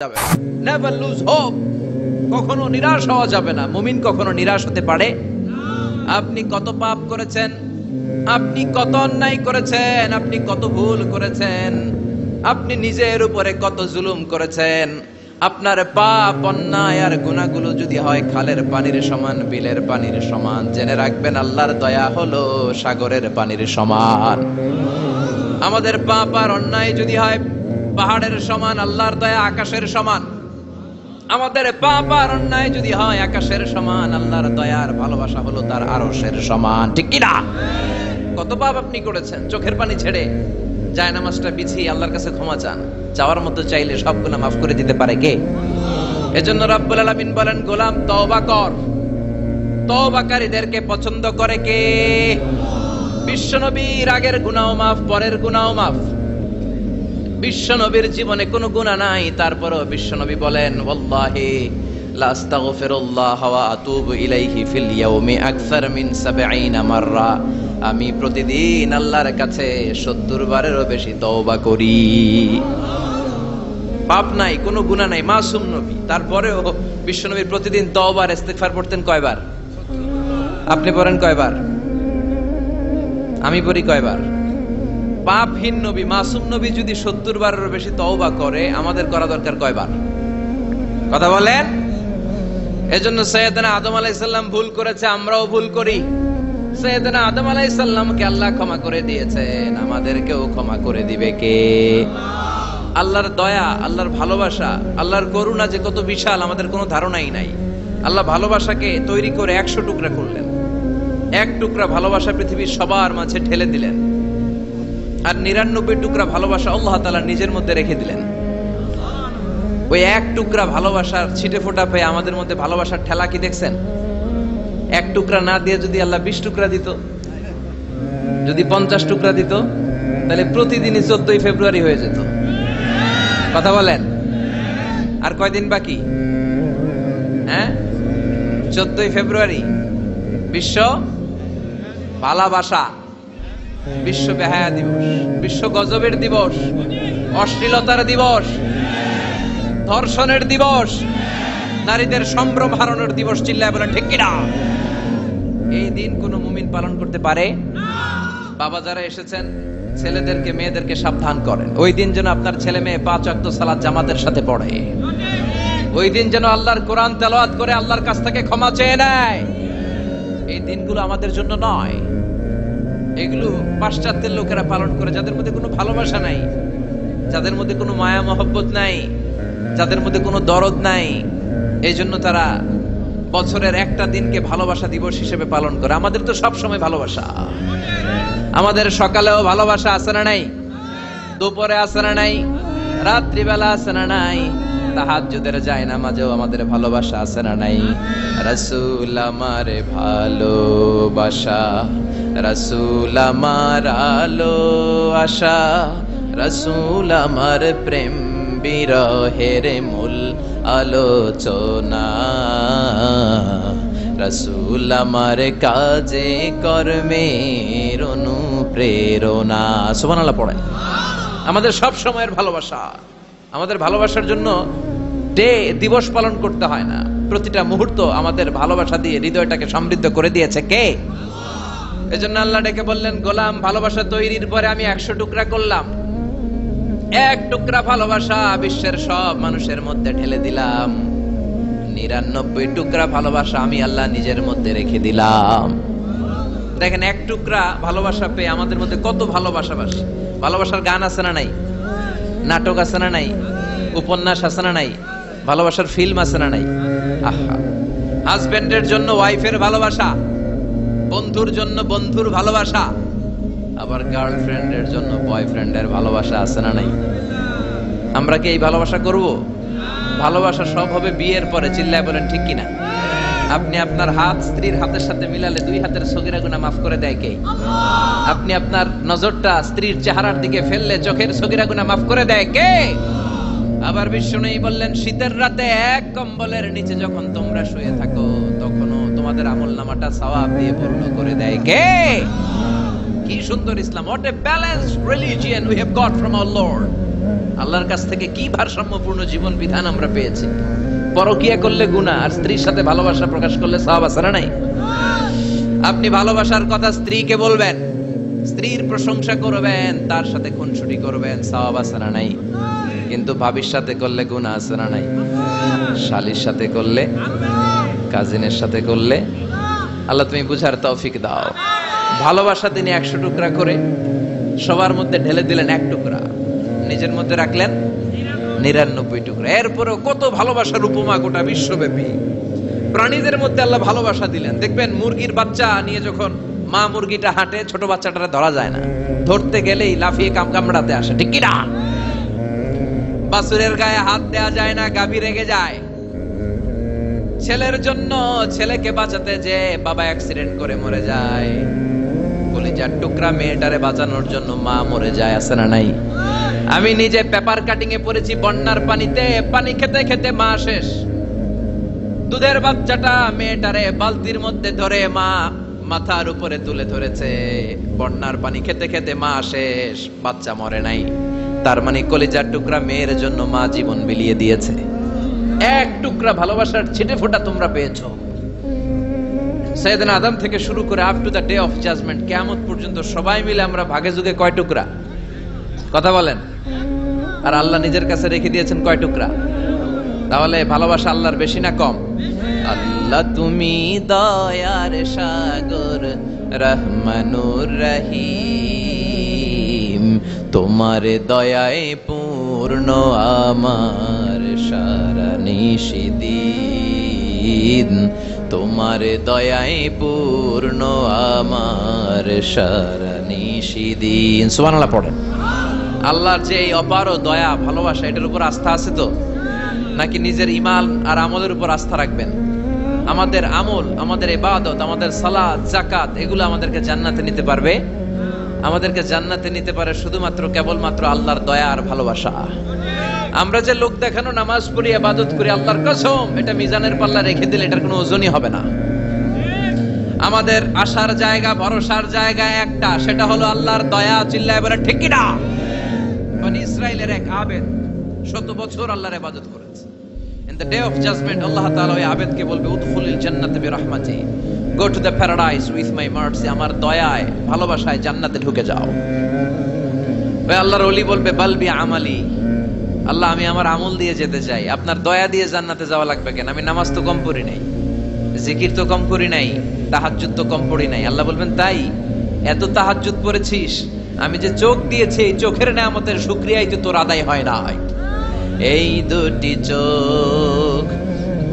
যাবে না। Never lose hope, কখনো নিরাশ হওয়া যাবে না। মুমিন কখনো নিরাশ হতে পারে? আপনি কত পাপ করেছেন, আপনি কত অন্যায় করেছেন, আপনি কত ভুল করেছেন, আপনি নিজের উপরে কত জুলুম করেছেন। আপনার পাপ অন্যায় আর গুনাহগুলো যদি হয় খালের পানির সমান, বিলের পানির সমান, জেনে রাখবেন আল্লাহর দয়া হলো সাগরের পানির সমান। আমাদের পাপ আর অন্যায় যদি হয় পাহাড়ের সমান, আল্লাহর দয়া আকাশের সমান। আমাদের পাপ আর অন্যায় যদি হয় আকাশের সমান, আল্লাহর দয়ার ভালোবাসা হলো তার আরশের সমান। ঠিক কি না? কত পাপ আপনি করেছেন, চোখের পানি ছেড়ে জায়নামাজটা বিছিয়ে আল্লাহর কাছে ক্ষমা চান। চাওয়ার মতো চাইলে সব গুনাহ মাফ করে দিতে পারে কে? এজন্য রব্বুল আলামিন বলেন, গোলাম তওবা কর। তওবাকারীদেরকে পছন্দ করে কে? বিশ্বনবীর আগের গুনাহ মাফ, পরের গুনাহ মাফ। বিশ্বনবীর জীবনে কোনো গুনাহ নাই, তারপরও বিশ্বনবী বলেন, ওয়াল্লাহি লা আস্তাগফিরুল্লাহ ওয়া আতুবু ইলাইহি ফিল ইয়াউমি আকসার মিন ৭০ মাররা। আমি প্রতিদিন আল্লাহর কাছে ৭০ বারেরও বেশি তওবা করি। পাপ নাই, কোনো গুনাহ নাই, মাসুম নবী, তারপরেও বিশ্বনবী প্রতিদিন তওবা আর ইস্তিগফার পড়তেন কয়বার? আপনি পড়েন কয়বার? আমি পড়ি কয়বার? পাপহীন নবী, মাসুম নবী যদি ৭০ বারেরও বেশি তওবা করে, আমাদের করা দরকার কয়বার? কথা বলেন। এজন্য সাইয়েদনা আদম আলাইহিস সালাম ভুল করেছে, আমরাও ভুল করি। সাইয়েদনা আদম আলাইহিস সালামকে আল্লাহ ক্ষমা করে দিয়েছেন, আমাদেরকেও ক্ষমা করে দিবে কে? আল্লাহর দয়া, আল্লাহর ভালোবাসা, আল্লাহর করুণা যে কত বিশাল আমাদের কোনো ধারণাই নাই। আল্লাহ ভালোবাসাকে তৈরি করে ১০০ টুকরা করলেন। এক টুকরা ভালোবাসা পৃথিবীর সবার মাঝে ঢেলে দিলেন, আর ৯৯ টুকরা ভালোবাসা আল্লাহ তাআলা নিজের মধ্যে রেখে দিলেন। ওই এক টুকরা ভালোবাসার ছিটে ফোটা পেয়ে আমাদের মধ্যে ভালোবাসার ঠেলা কি দেখছেন? এক টুকরা না দিয়ে যদি আল্লাহ ২০ টুকরা দিত, যদি ৫০ টুকরা দিত, তাহলে প্রতিদিনই ১৪ ফেব্রুয়ারি হয়ে যেত। কথা বলেন। আর কয়দিন বাকি? হ্যাঁ, ১৪ ফেব্রুয়ারি বিশ্ব ভালোবাসা, বিশ্ব বেহায়া দিবস, বিশ্ব গজবের দিবস, অশ্লীলতার দিবস, ধর্ষণের দিবস, নারীদের সম্ভ্রম হারানোর দিবস। চিল্লায় বলেন ঠিক কিনা? এই দিন কোন মুমিন পালন করতে পারে? বাবা যারা এসেছেন, ছেলেদেরকে মেয়েদেরকে সাবধান করেন। ওই দিন যেন আপনার ছেলে মেয়ে ৫ ওয়াক্ত সালাত জামাতের সাথে পড়ে। ওই দিন যেন আল্লাহর কোরআন তেলাওয়াত করে আল্লাহর কাছ থেকে ক্ষমা চেয়ে নেয়। এই দিনগুলো আমাদের জন্য নয়, এগুলো পাশ্চাত্যের লোকেরা পালন করে, যাদের মধ্যে কোনো ভালোবাসা নাই, যাদের মধ্যে কোনো মায়া মহব্বত নাই, যাদের মধ্যে কোনো দরদ নাই। এই জন্য তারা বছরের একটা দিনকে ভালোবাসা দিবস হিসেবে পালন করে। আমাদের তো সব সময় ভালোবাসা। আমাদের সকালেও ভালোবাসা আছে না নাই? দুপুরে আছে না নাই? রাত্রিবেলা আছে না নাই? তাহাজ্জুদের জায়নামাজেও আমাদের ভালোবাসা আছে না নাই? রাসূল আমার ভালোবাসা, রাসূল আমার আলো আশা, রাসূল আমার প্রেম বিরহের মূল আলোচনা, রাসূল আমার কাজে কর্মের অনুপ্রেরণা। সুবহানাল্লাহ পড়েন। আমাদের সব সময়ের ভালোবাসা। আমাদের ভালোবাসার জন্য দিবস পালন করতে হয় না, প্রতিটা মুহূর্ত আমাদের ভালোবাসা দিয়ে হৃদয়টাকে সমৃদ্ধ করে দিয়েছে কে? এজন্য আল্লাহ ডেকে বললেন, গোলাম ভালোবাসা তৈরির পরে আমি ১০০ টুকরা করলাম। এক টুকরা ভালোবাসা বিশ্বের সব মানুষের মধ্যে ঢেলে দিলাম। ৯৯ টুকরা ভালোবাসা আমি আল্লাহ নিজের মধ্যে রেখে দিলাম। দেখেন, এক টুকরা ভালোবাসা পেয়ে আমাদের মধ্যে কত ভালোবাসা বাসে। ভালোবাসার গান আছে না নাই? নাটক আছে না নাই? উপন্যাস আছে না নাই? ভালোবাসার ফিল্ম আছে না নাই? আহা, হাজবেন্ডের জন্য ওয়াইফের ভালোবাসা, বন্ধুর জন্য বন্ধুর ভালোবাসা, আবার গার্লফ্রেন্ডের জন্য বয়ফ্রেন্ডের ভালোবাসা আছে না নাই? আমরা কি এই ভালোবাসা করব? ভালোবাসা সব হবে বিয়ের পরে। চিল্লায় বলেন ঠিক কিনা? আপনি আপনার হাত স্ত্রীর হাতের সাথে মিলালে ২ হাতের সগীরা গুনাহ মাফ করে দেয় কে? আপনি আপনার নজরটা স্ত্রীর চেহারার দিকে ফেললে চোখের সগীরা গুনাহ মাফ করে দেয় কে? আবার বিশ্বনবী বললেন, শীতের রাতে এক কম্বলের নিচে যখন তোমরা শুয়ে থাকো, তখনও তোমাদের আমলনামাটা সওয়াব দিয়ে পূর্ণ করে দেয় কে? কি সুন্দর ইসলাম! What a balanced religion we have got from our Lord. আল্লাহর কাছ থেকে কি ভারসাম্যপূর্ণ জীবন বিধান আমরা পেয়েছি। পরকিয়া করলে গুনাহ, আর স্ত্রীর সাথে ভালোবাসা প্রকাশ করলে সওয়াব আছে না নাই? আপনি ভালোবাসার কথা স্ত্রীকে বলবেন, স্ত্রীর প্রশংসা করবেন, তার সাথে খুনসুটি করবেন, সওয়াব আছে না নাই? কিন্তু ভাবির সাথে করলে গুনাহ আছে না নাই? শালীর সাথে করলে, কাজিনের সাথে করলে, আল্লাহ তুমি বুঝার তৌফিক দাও। ভালোবাসা তিনি 100 টুকরা করে সবার মধ্যে ঢেলে দিলেন 1 টুকরা, নিজের মধ্যে রাখলেন 99 টুকরা। এরপরেও কত ভালোবাসার উপমা গোটা বিশ্বব্যাপী। প্রাণীদের মধ্যে আল্লাহ ভালোবাসা দিলেন। দেখবেন মুরগির বাচ্চা নিয়ে যখন মা মুরগিটা হাঁটে, ছোট বাচ্চাটা ধরা যায় না, ধরতে গেলেই লাফিয়ে কামড়াতে আসে, ঠিক কি না? বাছুরের গায়ে হাত দেয়া যায় না, গাভী রেগে যায়। ছেলের জন্য ছেলেকে বাঁচাতে যে বাবা অ্যাক্সিডেন্ট করে মরে যায়, কলিজার টুকরা মেয়েটারে বাঁচানোর জন্য মা মরে যায়, আছে না নাই? আমি নিজে পেপার কাটিং এ পড়েছি, বন্যার পানিতে পানি খেতে খেতে মা শেষ। দুধের বাচ্চাটা মেয়েটারে বালতির মধ্যে ধরে মা মাথার উপরে তুলে ধরেছে, বন্যার পানি খেতে খেতে মা শেষ, বাচ্চা মরে নাই। তার মানে কলিজার টুকরা মেয়ের জন্য মা জীবন বিলিয়ে দিয়েছে। 1 টুকরা ভালোবাসার ছিটে ফোঁটা তোমরা পেয়েছো। সাইয়েদনা আদম থেকে শুরু করে up to the day of judgement, কিয়ামত পর্যন্ত সবাই মিলে আমরা ভাগে যুগে কয় টুকরা? কথা বলেন। আর আল্লাহ নিজের কাছে রেখে দিয়েছেন কয় টুকরা? তাহলে ভালোবাসা আল্লাহর বেশি না কম? আল্লাহ তুমি দয়ার সাগর, রহমানুর রহিম, তোমার দয়ায় পূর্ণ আমার সারা নিশিদিন, তোমার দয়ায় পূর্ণ আমার সারা নিশিদিন। সুবহানাল্লাহ পড়েন। আল্লাহর যে এই অপার দয়া ভালোবাসা, এটার উপর আস্থা আছে তো? নাকি নিজের ঈমান আর আমলের উপর আস্থা রাখবেন? আমাদের আমল, আমাদের ইবাদত, আমাদের সালাত, যাকাত, এগুলো আমাদেরকে জান্নাতে নিতে পারবে? আমাদেরকে জান্নাতে নিতে পারে শুধুমাত্র কেবলমাত্র আল্লাহর দয়া আর ভালোবাসা। আমরা যে লোক দেখানো নামাজ পড়ি, ইবাদত করি, আল্লাহর কসম এটা মিজানের পাল্লা রেখে দিলে এটার কোনো ওজনই হবে না। আমাদের আশার জায়গা, ভরসার জায়গা একটা, সেটা হলো আল্লাহর দয়া। চিল্লায় বলে ঠিক কি না? বনি ইসরাইলের এক আবেদ 100 বছর আল্লাহর ইবাদত করেছে। In the day of judgement Allah তাআলা ওই আবেদকে বলবে, উদখুলিল জান্নাতে বিরহমাতি, go to the paradise with my mercy, আমার দয়ায় ভালোবাসায় জান্নাতে ঢুকে যাও। ওই আল্লাহর ওলি বলবে, বাল বি আমালি, আল্লাহ আমি আমার আমল দিয়ে যেতে চাই, আপনার দয়া দিয়ে জান্নাতে যাওয়া লাগবে কেন? আমি নামাজ তো কম পড়ি নাই, জিকির তো কম করি নাই, তাহাজ্জুদ তো কম পড়ি নাই। আল্লাহ বলবেন, তাই এত তাহাজ্জুদ পড়েছিস, আমি যে চোখ দিয়েছি এই চোখের নেয়ামতের শুকরিয়াই তো তোর আদায় হয় না। এই দুটি চোখ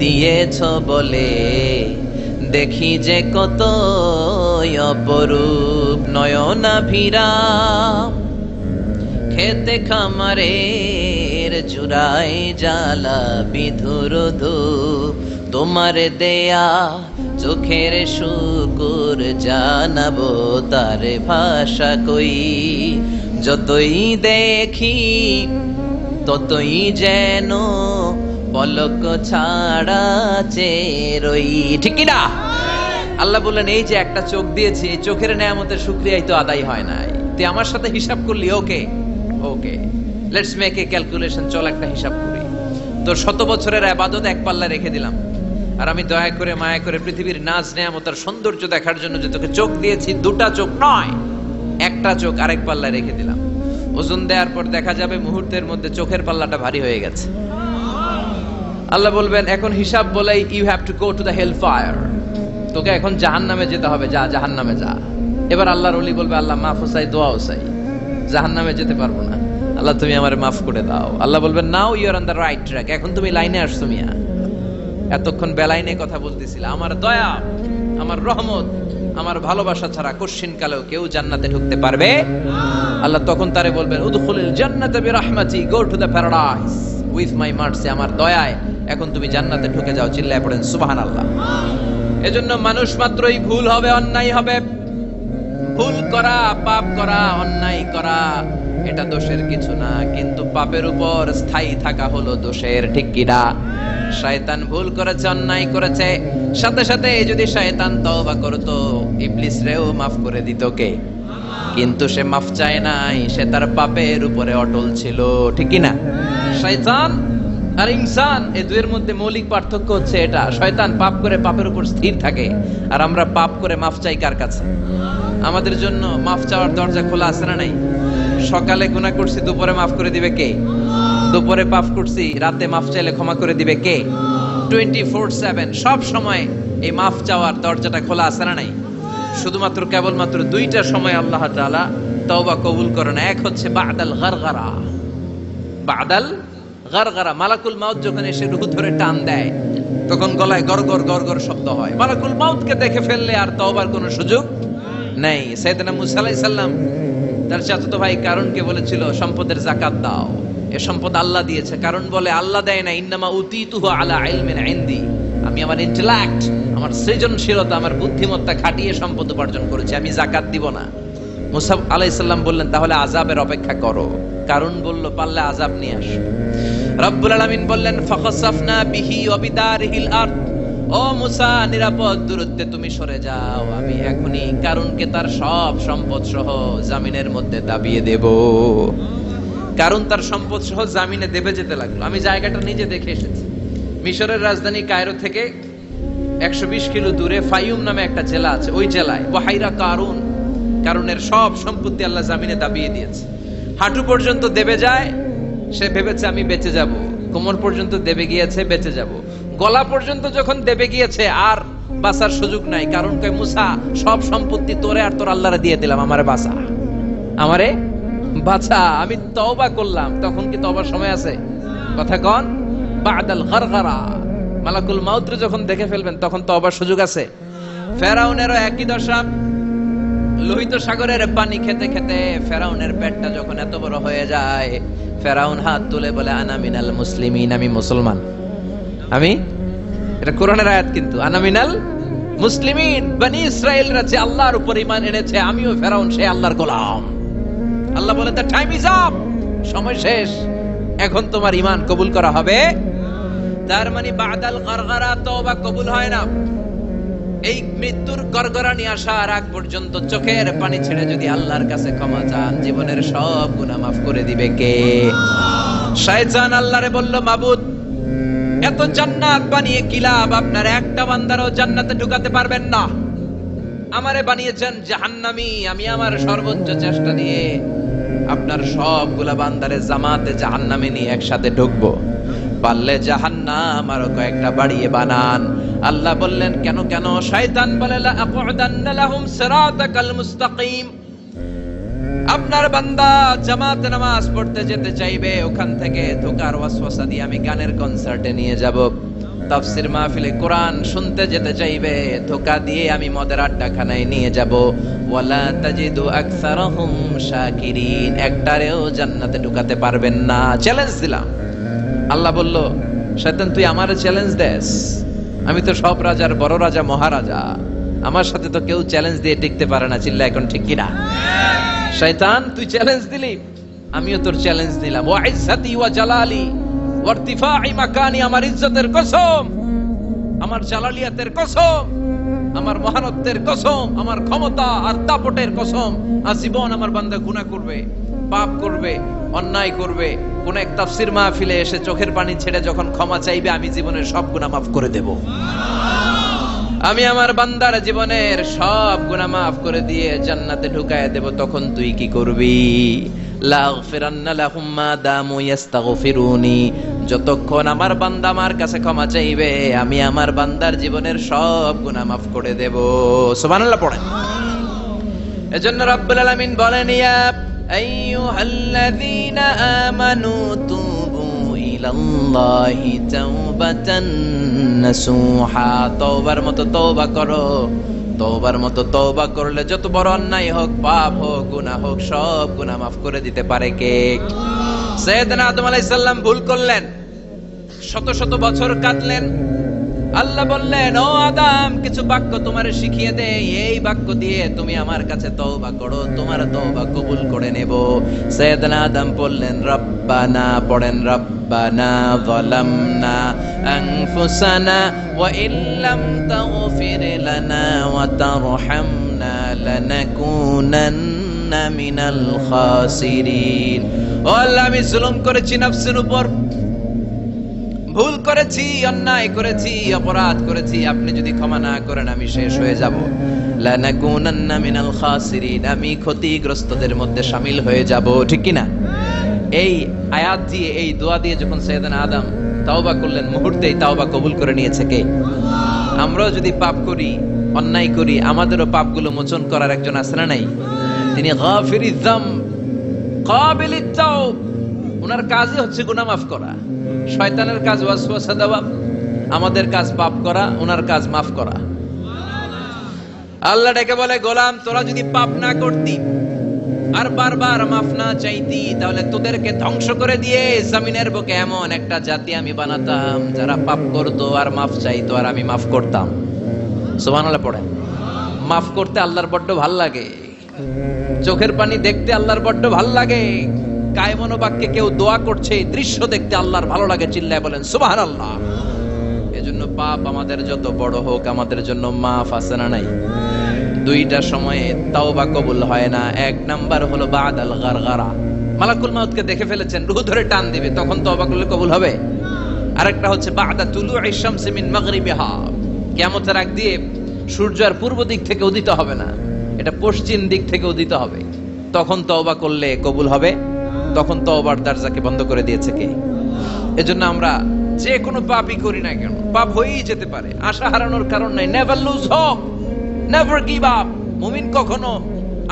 দিয়েছ বলে দেখি যে কত অপরূপ, নয়নাভিরাম খেতে খামারের জুড়াই জ্বালা বিধুর ধূপ, তোমার দেয়া চোখের শুকুর জানাবো তার ভাষা কই, যতই দেখি ততই যেন পলক ছাড়া চেরই, ঠিক না? আল্লাহ বললেন, এই যে একটা চোখ দিয়েছি, এই চোখের নেয়ামতের শুকরিয়াই তো আদায় হয় নাই। তুই আমার সাথে হিসাব করলি, ওকে ওকে, লেটস মেক এ ক্যালকুলেশন, চল একটা হিসাব করি। তোর 100 বছরের ইবাদত এক পাল্লা রেখে দিলাম, আর আমি দয়া করে মায়া করে পৃথিবীর নাজ নেয়ামত আর সৌন্দর্য দেখার জন্য যে তোকে চোখ দিয়েছি, 2টা চোখ নয়, একটা চোখ আরেক পাল্লা রেখে দিলাম। ওজন দেওয়ার পর দেখা যাবে মুহূর্তের মধ্যে চোখের পাল্লাটা ভারী হয়ে গেছে। আল্লাহ বলবেন, এখন হিসাব বলেই you have to go to the hell fire, তোকে এখন জাহান্নামে যেতে হবে, যা জাহান্নামে যা। এবার আল্লাহর ওলি বলবে, আল্লাহ মাফ চাই, দোয়াও চাই, জাহান্নামে যেতে পারবো না, আল্লাহ তুমি আমারে মাফ করে দাও। আল্লাহ বলবেন, now you are on the right track, এখন তুমি লাইনে আসছো মিয়া, এতক্ষণ বেলাইনে কথা বলতেছিলা। আমার দয়া, আমার রহমত, আমার ভালোবাসা ছাড়া কশিন কালেও কেউ জান্নাতে ঢুকতে পারবে আল্লাহ তখন তারে বলবেন, উদখুলিল জান্নাতা বিরহমাতি, go to the paradise with my mercy, আমার দয়ায় এখন তুমি জান্নাতে ঢুকে যাও। চিল্লায় পড়েন সুবহানাল্লাহ। এজন্য মানুষ মাত্রই ভুল হবে, অন্যায় হবে। ভুল করা, পাপ করা, অন্যায় করা এটা দোষের কিছু না, কিন্তু পাপের উপর স্থায়ী থাকা হলো দোষের, ঠিক কি না? শয়তান ভুল করেছে, অন্যায় করেছে, সাথে সাথে যদি শয়তান তওবা করতো, ইবলিস রেও মাফ করে দিত কে? কিন্তু সে মাফ চায় নাই, সে তার পাপের উপরে অটল ছিল, ঠিক কি না? শয়তান আর ইনসান এই দুইয়ের মধ্যে মৌলিক পার্থক্য হচ্ছে এটা, শয়তান পাপ করে পাপের উপর স্থির থাকে, আর আমরা পাপ করে মাফ চাই কার কাছে? আমাদের জন্য মাফ চাওয়ার দরজা খোলা আছে না নাই? সকালে গুনাহ করছি, দুপুরে মাফ করে দিবে কে? দুপুরে পাপ করছি, রাতে মাফ চাইলে ক্ষমা করে দিবে কে? 24/7 সব সময় এই মাফ চাওয়ার দরজাটা খোলা আছে না নাই? শুধুমাত্র কেবলমাত্র দুইটা সময় আল্লাহ তাআলা তওবা কবুল করেন। এক হচ্ছে বাদাল গারগারা, বাদাল গারগারা, মালাকুল মাউত যখন এসে রূহ ধরে টান দেয় তখন গলায় গরগর গরগর শব্দ হয়। মালাকুল মাউতকে দেখে ফেললে আর তওবার কোনো সুযোগ নেই। সাইয়েদনা মুসা আলাইহিস সালাম তার চাচাতো ভাই কারণকে বলেছিল সম্পদের যাকাত দাও, এ সম্পদ আল্লাহ দিয়েছে। কারণ বলে আল্লাহ দেয় না, ইন্নামা উতিতুহু আলা ইলমিন ইনদি, আমি আমার ইন্টেলেক্ট, আমার সৃজনশীলতা, আমার বুদ্ধিমত্তা খাটিয়ে সম্পদ উপার্জন করেছি, আমি যাকাত দিব না। মুসা আলাইহিস সালাম বললেন তাহলে আযাবের অপেক্ষা করো। কারণ বলল পারলে আযাব নিয়ে আসো। রব্বুল আলামিন বললেন ফাখাসাফনা বিহি ওয়া বিদারিহিল আরদ, ও মুসা নিরাপদ দূরত্বে তুমি সরে যাও, আমি এখনই কারণকে তার সব সম্পদ সহ জামিনের মধ্যে দাবিয়ে দেব। কারণ তার সম্পদ সহ জামিনে দেবে যেতে লাগলো। আমি জায়গাটা নিজে দেখে এসেছি। মিশরের রাজধানী কায়রো থেকে 120 কিলো দূরে ফাইয়ুম নামে একটা জেলা আছে, ওই জেলায় বহাইরা কারুন, কারণের সব সম্পত্তি আল্লাহ জামিনে দাবিয়ে দিয়েছে। হাঁটু পর্যন্ত দেবে যায়, সে ভেবেছে আমি বেঁচে যাব, কোমর পর্যন্ত দেবে গিয়েছে, বেঁচে যাব, গলা পর্যন্ত যখন দেবে গিয়েছে আর বাঁচার সুযোগ নাই। কারণ কয় মুসা সব সম্পত্তি তোরে আর তোর আল্লাহরে দিয়ে দিলাম, আমারে বাঁচা, আমারে বাঁচা, আমি তওবা করলাম। তখন কি তওবার সময় আছে? কথা কন, বাদাল গারগারা, মালাকুল মাউত যখন দেখে ফেলবেন তখন তওবার সুযোগ আছে। ফেরাউনেরও একই দশা। লোহিত সাগরের পানি খেতে খেতে ফেরাউনের পেটটা যখন এত বড় হয়ে যায়, ফেরাউন হাত তুলে বলে আনা মিনাল মুসলিমিন, আমি মুসলমান। আমি, এটা কোরআনের আয়াত কিন্তু, আনা মিনাল মুসলিমিন, বনি ইসরাইলরা যে আল্লাহর উপর ঈমান এনেছে, আমিও ফেরাউন সে আল্লাহর গোলাম। আল্লাহ বলে দ্য টাইম ইজ আপ, সময় শেষ, এখন তোমার ঈমান কবুল করা হবে। তার মানে বাদাল গারগারা তওবা কবুল হয় না। এই মৃত্যুর গড়গড়ানি আসার আগ পর্যন্ত চোখের পানি ছেড়ে যদি আল্লাহর কাছে ক্ষমা চান, জীবনের সব গুনাহ মাফ করে দিবে কে? শয়তান আল্লাহরে বলল মাবুদ এত জান্নাত বানিয়ে কি লাভ, আপনার একটা বান্দারও জান্নাতে ঢুকাতে পারবেন না, আমারে বানিয়েছেন জাহান্নামী, আমি আমার সর্বোচ্চ চেষ্টা দিয়ে আপনার সবগুলা বান্দারে জামাতে জাহান্নামে নিয়ে একসাথে ঢুকবো, পারলে জাহান্নাম আরো কয়েকটা বাড়িয়ে বানান। আল্লাহ বললেন কেন কেন? শয়তান বলে লা আকুদান্না লাহুম সিরাতাকাল মুস্তাকিম, আপনার বান্দা জামাতে নামাজ পড়তে যেতে চাইবে, ওখান থেকে ধোকার ওয়াসওয়াসা দিয়ে আমি গানের কনসার্টে নিয়ে যাব, তাফসীর মাহফিলে কোরআন শুনতে যেতে চাইবে, ধোকা দিয়ে আমি মদের আড্ডাখানায় নিয়ে যাব, ওয়ালা তাজিদু আকসারহুম শাকিরিন, একটারেও জান্নাতে ঢুকাতে পারবেন না। চ্যালেঞ্জ দিলাম। আল্লাহ বলল শয়তান তুই আমারে চ্যালেঞ্জ দেস, আমি তো সব রাজার বড় রাজা, মহারাজা, আমার সাথে তো কেউ চ্যালেঞ্জ দিয়ে টিকতে পারে না, চিল্লা এখন ঠিক কিনা? শয়তান তুই চ্যালেঞ্জ দিলি, আমিও তোর চ্যালেঞ্জ দিলাম। ওয়া ইজ্জতি ওয়া জালালি ওয়া ইরতিফা'i মাকানি, আমার ইজ্জতের কসম, আমার জালালিয়াতের কসম, আমার মহানত্বের কসম, আমার ক্ষমতা আর দাপটের কসম, আজীবন আমার বান্দা গুনাহ করবে, পাপ করবে, অন্যায় করবে, কোন এক তাফসীর মাহফিলে এসে চোখের পানি ছেড়ে যখন ক্ষমা চাইবে, আমি জীবনের সব গুনাহ মাফ করে দেব। আমি আমার বান্দার জীবনের সব গুনাহ মাফ করে দিয়ে জান্নাতে ঢুকায় দেব। তখন তুই কি করবি? লাগফিরান্না লাহুম মা দামু ইস্তাগফিরুনি, যতক্ষণ আমার বান্দা আমার কাছে ক্ষমা চাইবে, আমি আমার বান্দার জীবনের সব গুনাহ মাফ করে দেব। সুবহানাল্লাহ পড়েন। এজন্য রব্বুল আলামিন বলেন ইয়া আইয়ুহাল্লাযীনা আমানু তুবু ইলাল্লাহি তাওবাতান নাসুহা, তওবার মতো তওবা করো। তওবার মতো তওবা করলে যত বড় অন্যায় হোক, পাপ হোক, গুনাহ হোক, সব গুনাহ মাফ করে দিতে পারে কে? সাইয়েদনা আদম আলাইহিস সালাম ভুল করলেন, শত শত বছর কাটলেন। আল্লাহ বললেন ও আদম কিছু বাক্য তোমারে শিখিয়ে দে, এই বাক্য দিয়ে তুমি আমার কাছে তওবা করো, তোমার তওবা কবুল করে নেব। সাইয়েদনা আদম বললেন রব্বানা, পড়েন রব্বানা যালামনা আনফুসানা ওয়া ইল্লাম তাগফির লানা ওয়া তারহামনা লানাকুনান্না লানাকুনান্না মিনাল খাসিরিন। ও আল্লাহ, আমি জুলুম করেছি নফসের উপর, ভুল করেছি, অন্যায় করেছি, অপরাধ করেছি। আপনি যদি ক্ষমা না করেন আমি শেষ হয়ে যাব। লানাকুনান্না মিনাল খাসিরিন, আমি ক্ষতিগ্রস্তদের মধ্যে শামিল হয়ে যাব। ঠিক কি না? এই আয়াত দিয়ে, এই দোয়া দিয়ে যখন সাইয়েদনা আদম তাওবা করলেন, মুহূর্তেই তাওবা কবুল করে নিয়েছে কে? আমরাও যদি পাপ করি, অন্যায় করি, আমাদেরও পাপগুলো মোচন করার একজন আছে না নাই? তিনি গাফিরিয যামব কাবিলিত তাওব। ওনার কাজই হচ্ছে গুনাহ মাফ করা। শয়তানের কাজ ওয়াসওয়াসা দেওয়া, আমাদের কাজ পাপ করা, ওনার কাজ মাফ করা। আল্লাহ ডেকে বলে, গোলাম তোরা যদি পাপ না করতি আর বারবার মাফ না চাইতি, তাহলে তোদেরকে ধ্বংস করে দিয়ে জমিনের বুকে এমন একটা জাতি আমি বানাতাম যারা পাপ করতো আর মাফ চাইতো, আর আমি মাফ করতাম। সুবহানাল্লাহ পড়েন। মাফ করতে আল্লাহর বড্ড ভাল লাগে, চোখের পানি দেখতে আল্লাহর বড্ড ভাল লাগে, কায়মন বাক্যে কেউ দোয়া করছে এই দৃশ্য দেখতে আল্লাহর ভালো লাগে, চিল্লায় বলেন সুবহানাল্লাহ। এজন্য পাপ আমাদের যত বড় হোক, আমাদের জন্য মাফ আছে না নাই? দুইটা সময়ে তাওবা কবুল হয় না। এক নাম্বার হলো বাদাল গারগারা, মালাকুল মাউতকে দেখে ফেলেছেন, রূহ ধরে টান দিবে, তখন তাওবা করলে কবুল হবে। আরেকটা হচ্ছে বাদা তুলুই শামসি মিন মাগরিবিহা, কিয়ামতের আগ দিয়ে সূর্য আর পূর্ব দিক থেকে উদিত হবে না, এটা পশ্চিম দিক থেকে উদিত হবে, তখন তওবা করলে কবুল হবে। তখন তওবার দরজাকে বন্ধ করে দিয়েছে কে? এজন্য আমরা যে কোনো পাপই করি না কেন, পাপ হয়েই যেতে পারে, আশা হারানোর কারণ নাই। Never lose hope, never give up. মুমিন কখনো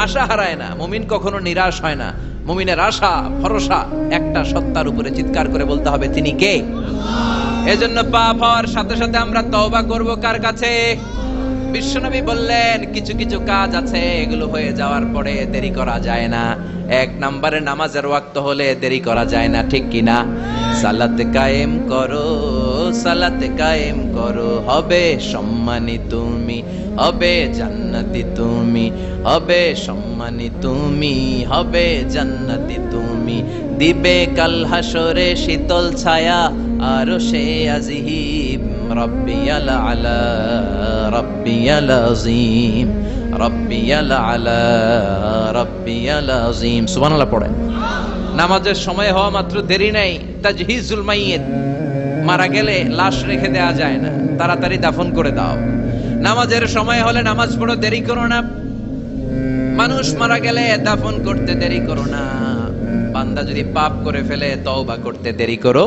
আশা হারায় না, মুমিন কখনো নিরাশ হয় না। মুমিনের আশা ভরসা একটা সত্তার উপরে, চিৎকার করে বলতে হবে তিনি কে? এজন্য পাপ হওয়ার সাথে সাথে আমরা তওবা করব কার কাছে? বিশ্বনবী বললেন কিছু কিছু কাজ আছে, এগুলো হয়ে যাওয়ার পরে দেরি করা যায় না। এক নম্বরে নামাজের ওয়াক্ত হলে দেরি করা যায় না, ঠিক কি না? সালাত কায়েম করো, সালাত কায়েম করো, হবে সম্মানী তুমি, হবে জান্নাতি তুমি, হবে সম্মানী তুমি, হবে জান্নাতি তুমি। দিবে কাল হাসরে শীতল ছায়া আরশে আজিম, রব্বিয়াল আলা রব্বিয়াল আযীম, রব্বিয়াল আলা রব্বিয়াল আযীম। সুবহানাল্লাহ পড়েন। নামাজের সময় হওয়া মাত্র দেরি নাই। তাজহিজুল মাইয়িত, মারা গেলে লাশ রেখে দেয়া যায় না, তাড়াতাড়ি দাফন করে দাও। নামাজের সময় হলে নামাজ পড়ো, দেরি করো না। মানুষ মারা গেলে দাফন করতে দেরি করো না। বান্দা যদি পাপ করে ফেলে তওবা করতে দেরি করো।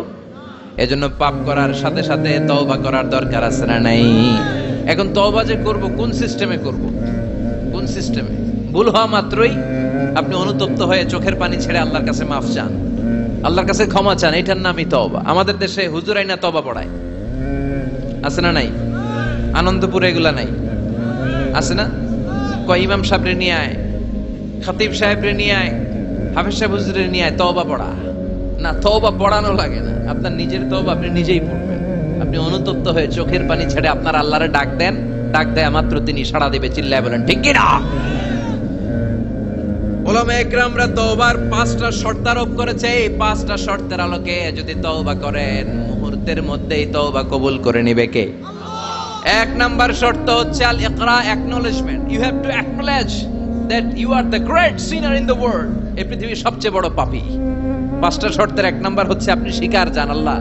এজন্য পাপ করার সাথে সাথে তওবা করার দরকার আছে না নাই? এখন তওবা যে করব, কোন সিস্টেমে করব? কোন সিস্টেমে? ভুল হওয়া মাত্রই আপনি অনুতপ্ত হয়ে চোখের পানি ছেড়ে আল্লাহর কাছে মাফ চান, আল্লাহর কাছে ক্ষমা চান, এটার নামই তওবা। আমাদের দেশে হুজুরাই না তওবা পড়ায়, আছে না নাই? আনন্দপুরে এগুলা নাই, আছে না? কয় ইমাম সাহেবরে নিয়ে আয়, খতিব সাহেবরে নিয়ে আয়, হাফেজ সাহেব হুজুরে নিয়ে আয়, তওবা পড়া। না, তওবা পড়ানো লাগে না, আপনার নিজের তওবা আপনি নিজেই পড়বেন। আপনি অনুতপ্ত হয়ে চোখের পানি ছেড়ে আপনার আল্লাহরে ডাক দেন, ডাক দেয়া মাত্র তিনি সাড়া দিবে, চিল্লায় বলেন ঠিক কি না? উলামায়ে কেরামরা তওবার 5টা শর্ত আরোপ করেছে। এই 5টা শর্তের আলোকে যদি তওবা করেন, মুহূর্তের মধ্যেই তওবা কবুল করে নেবে কে? এক নাম্বার শর্ত হচ্ছে আল ইকরা, acknowledgement. You have to acknowledge that you are the great sinner in the world. এই পৃথিবীর সবচেয়ে বড় পাপী। 5টা শর্তের এক নাম্বার হচ্ছে আপনি স্বীকার জান, আল্লাহ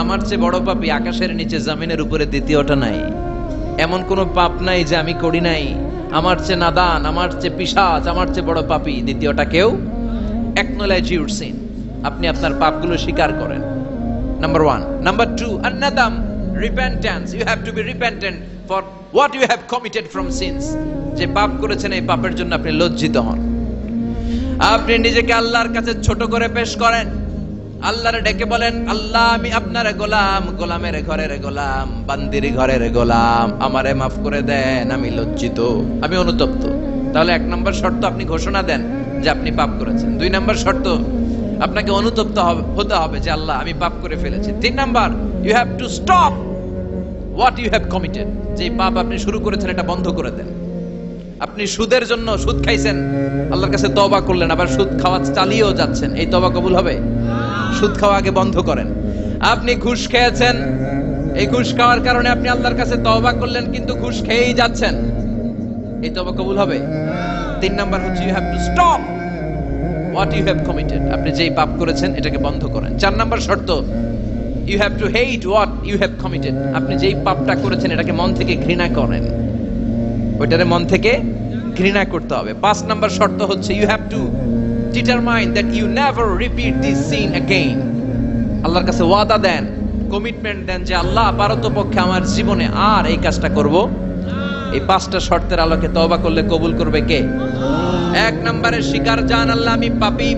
আমার চেয়ে বড় পাপী আকাশের নিচে জমিনের উপরে দ্বিতীয়টা নাই। এমন কোন পাপ নাই যে আমি করি নাই। আমার চেয়ে নাদান, আমার চেয়ে পিশাচ, আমার চেয়ে বড় পাপী দ্বিতীয়টা কেউ। অ্যাকনলেজ ইউর সিন, আপনি আপনার পাপগুলো স্বীকার করেন। Number 1। Number 2, আন-নাদাম, repentance. You have to be repentant for what you have committed from sins. যে পাপ করেছেন এই পাপের জন্য আপনি লজ্জিত হন। আপনি নিজেকে আল্লাহর কাছে ছোট করে পেশ করেন, আল্লাহরে ডেকে বলেন, আল্লাহ আমি আপনার গোলাম, গোলামের ঘরের গোলাম, বান্দির ঘরের গোলাম, আমারে মাফ করে দেন, আমি লজ্জিত, আমি অনুতপ্ত। তাহলে 1 নম্বর শর্ত আপনি ঘোষণা দেন যে আপনি পাপ করেছেন। 2 নম্বর শর্ত আপনাকে অনুতপ্ত হতে হবে যে আল্লাহ আমি পাপ করে ফেলেছি। 3 number, you have to stop what you have committed. যে পাপ আপনি শুরু করেছেন এটা বন্ধ করে দেন। আপনি সুদের জন্য সুদ খাইছেন, আল্লাহর কাছে তওবা করলেন, আবার সুদ খাওয়া চালিয়েও যাচ্ছেন, এই তওবা কবুল হবে? সুদ খাওয়া আগে বন্ধ করেন। আপনি ঘুষ খেয়েছেন, এই ঘুষ খাওয়ার কারণে আপনি আল্লাহর কাছে তওবা করলেন, কিন্তু ঘুষ খেয়েই যাচ্ছেন, এই তওবা কবুল হবে। 3 নাম্বার হচ্ছে you have to stop what you have committed, আপনি যেই পাপ করেছেন এটাকে বন্ধ করেন। 4 নাম্বার শর্ত you have to hate what you have committed, আপনি যেই পাপটা করেছেন এটাকে মন থেকে ঘৃণা করেন, ওইটারে মন থেকে ঘৃণা করতে হবে। 5 নাম্বার শর্ত হচ্ছে you have to determine that you never repeat this sin again, আল্লাহর কাছে ওয়াদা দেন, কমিটমেন্ট দেন যে আল্লাহ পারতপক্ষে আমার জীবনে আর এই কাজটা করব। এই 5টা শর্তের আলোকে তওবা করলে কবুল করবে কে? 1 নম্বরে স্বীকার জান আল্লাহ আমি পাপী,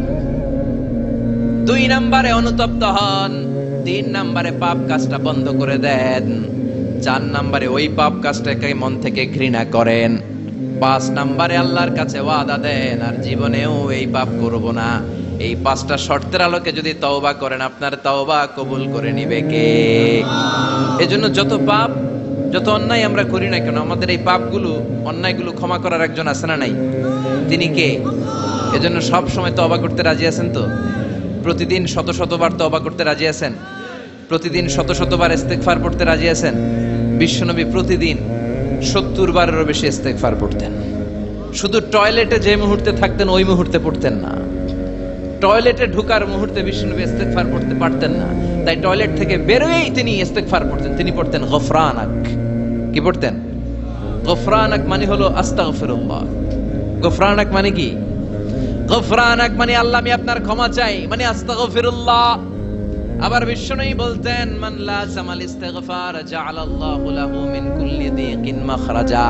2 নম্বরে অনুতপ্ত হন, 3 নম্বরে পাপ কাজটা বন্ধ করে দেন, 4 নম্বরে ওই পাপ কাজটাকে মন থেকে ঘৃণা করেন, 5 নম্বরে আল্লাহর কাছে ওয়াদা দেন আর জীবনেও এই পাপ করব না। এই 5টা শর্তের আলোকে যদি তওবা করেন আপনার তওবা কবুল করে নিবে কে? এজন্য যত পাপ যত অন্যায় আমরা করি না কেন আমাদের এই পাপগুলো অন্যায়গুলো ক্ষমা করার একজন আছে না নাই? তিনি কে? এজন্য সব সময় তওবা করতে রাজি আছেন তো? প্রতিদিন শত শতবার তওবা করতে রাজি আছেন? প্রতিদিন শত শতবার ইস্তেগফার পড়তে রাজি আছেন? বিশ্বনবী প্রতিদিন 70 বারেরও বেশি ইস্তেগফার পড়তেন। শুধু টয়লেটে যে মুহূর্তে থাকতেন ওই মুহূর্তে পড়তেন না, টয়লেটে ঢোকার মুহূর্তে বিশ্বনবী ইস্তেগফার পড়তে পারতেন না, তাই টয়লেট থেকে বেরোয়েই তিনি ইস্তেগফার পড়তেন। তিনি পড়তেন গফরানাক। কি পড়তেন? গফরানাক মানে হলো আস্তাগফিরুল্লাহ। গফরানাক মানে কি? গফরানাক মানে আল্লাহ আমি আপনার ক্ষমা চাই, মানে আস্তাগফিরুল্লাহ। আবার বিশ্বনবী বলতেন মান লাযামাল ইস্তিগফার জাআলাল্লাহু লাহু মিন কুল্লি দিকিন মাখরাজা,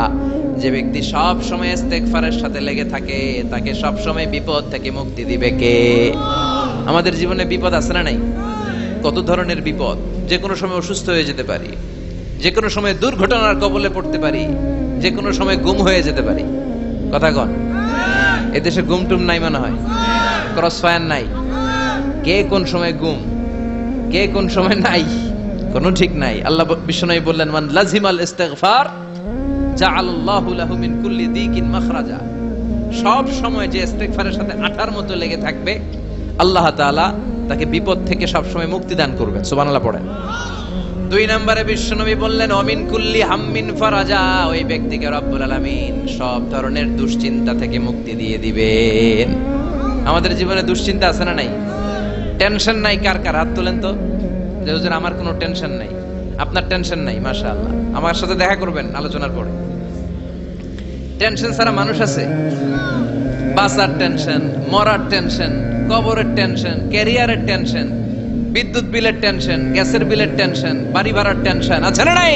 যে ব্যক্তি সব সময় ইস্তেগফারের সাথে লেগে থাকে তাকে সব সময় বিপদ থেকে মুক্তি দিবে কে? আমাদের জীবনে বিপদ আছে না নাই? কত ধরনের বিপদ, যে কোনো সময় অসুস্থ হয়ে যেতে পারি, যে কোনো সময় দুর্ঘটনার কবলে পড়তে পারি, যে কোনো সময় গুম হয়ে যেতে পারি। কথা কন, এদেশে গুম টুম নাই মনে হয়, ক্রস ফায়ার নাই, কে কোন সময় গুম কে কোন সময় নাই কোনো ঠিক নাই। আল্লাহ বিশ্বনবী বললেন মান লাজিমাল ইস্তিগফার জাআলাল্লাহু লাহু মিন কুল্লি দিকিন মাখরাজা, সব সময় যে ইস্তিগফারের সাথে আঠার মতো লেগে থাকবে আল্লাহ তাআলা তাকে বিপদ থেকে সব সময় মুক্তি দান করবেন। সুবহানাল্লাহ পড়েন। 2 নম্বরে বিশ্বনবী বললেন অমিন কুল্লি হাম্মিন ফারাজা, ওই ব্যক্তিকে রব্বুল আলামিন সব ধরনের দুশ্চিন্তা থেকে মুক্তি দিয়ে দিবেন। আমাদের জীবনে দুশ্চিন্তা আছে না নাই? টেনশন নাই কার কার? হাত তোলেন তো, যে হুজুর আমার কোনো টেনশন নাই। আপনার টেনশন নাই, মাশাআল্লাহ। আমার সাথে দেখা করবেন আলোচনার পরে। টেনশন ছাড়া মানুষ আছে? বাসার টেনশন, মরার টেনশন, কবরের টেনশন, ক্যারিয়ারের টেনশন, বিদ্যুৎ বিলের টেনশন, গ্যাসের বিলের টেনশন, বাড়ি ভাড়ার টেনশন আছে না নাই?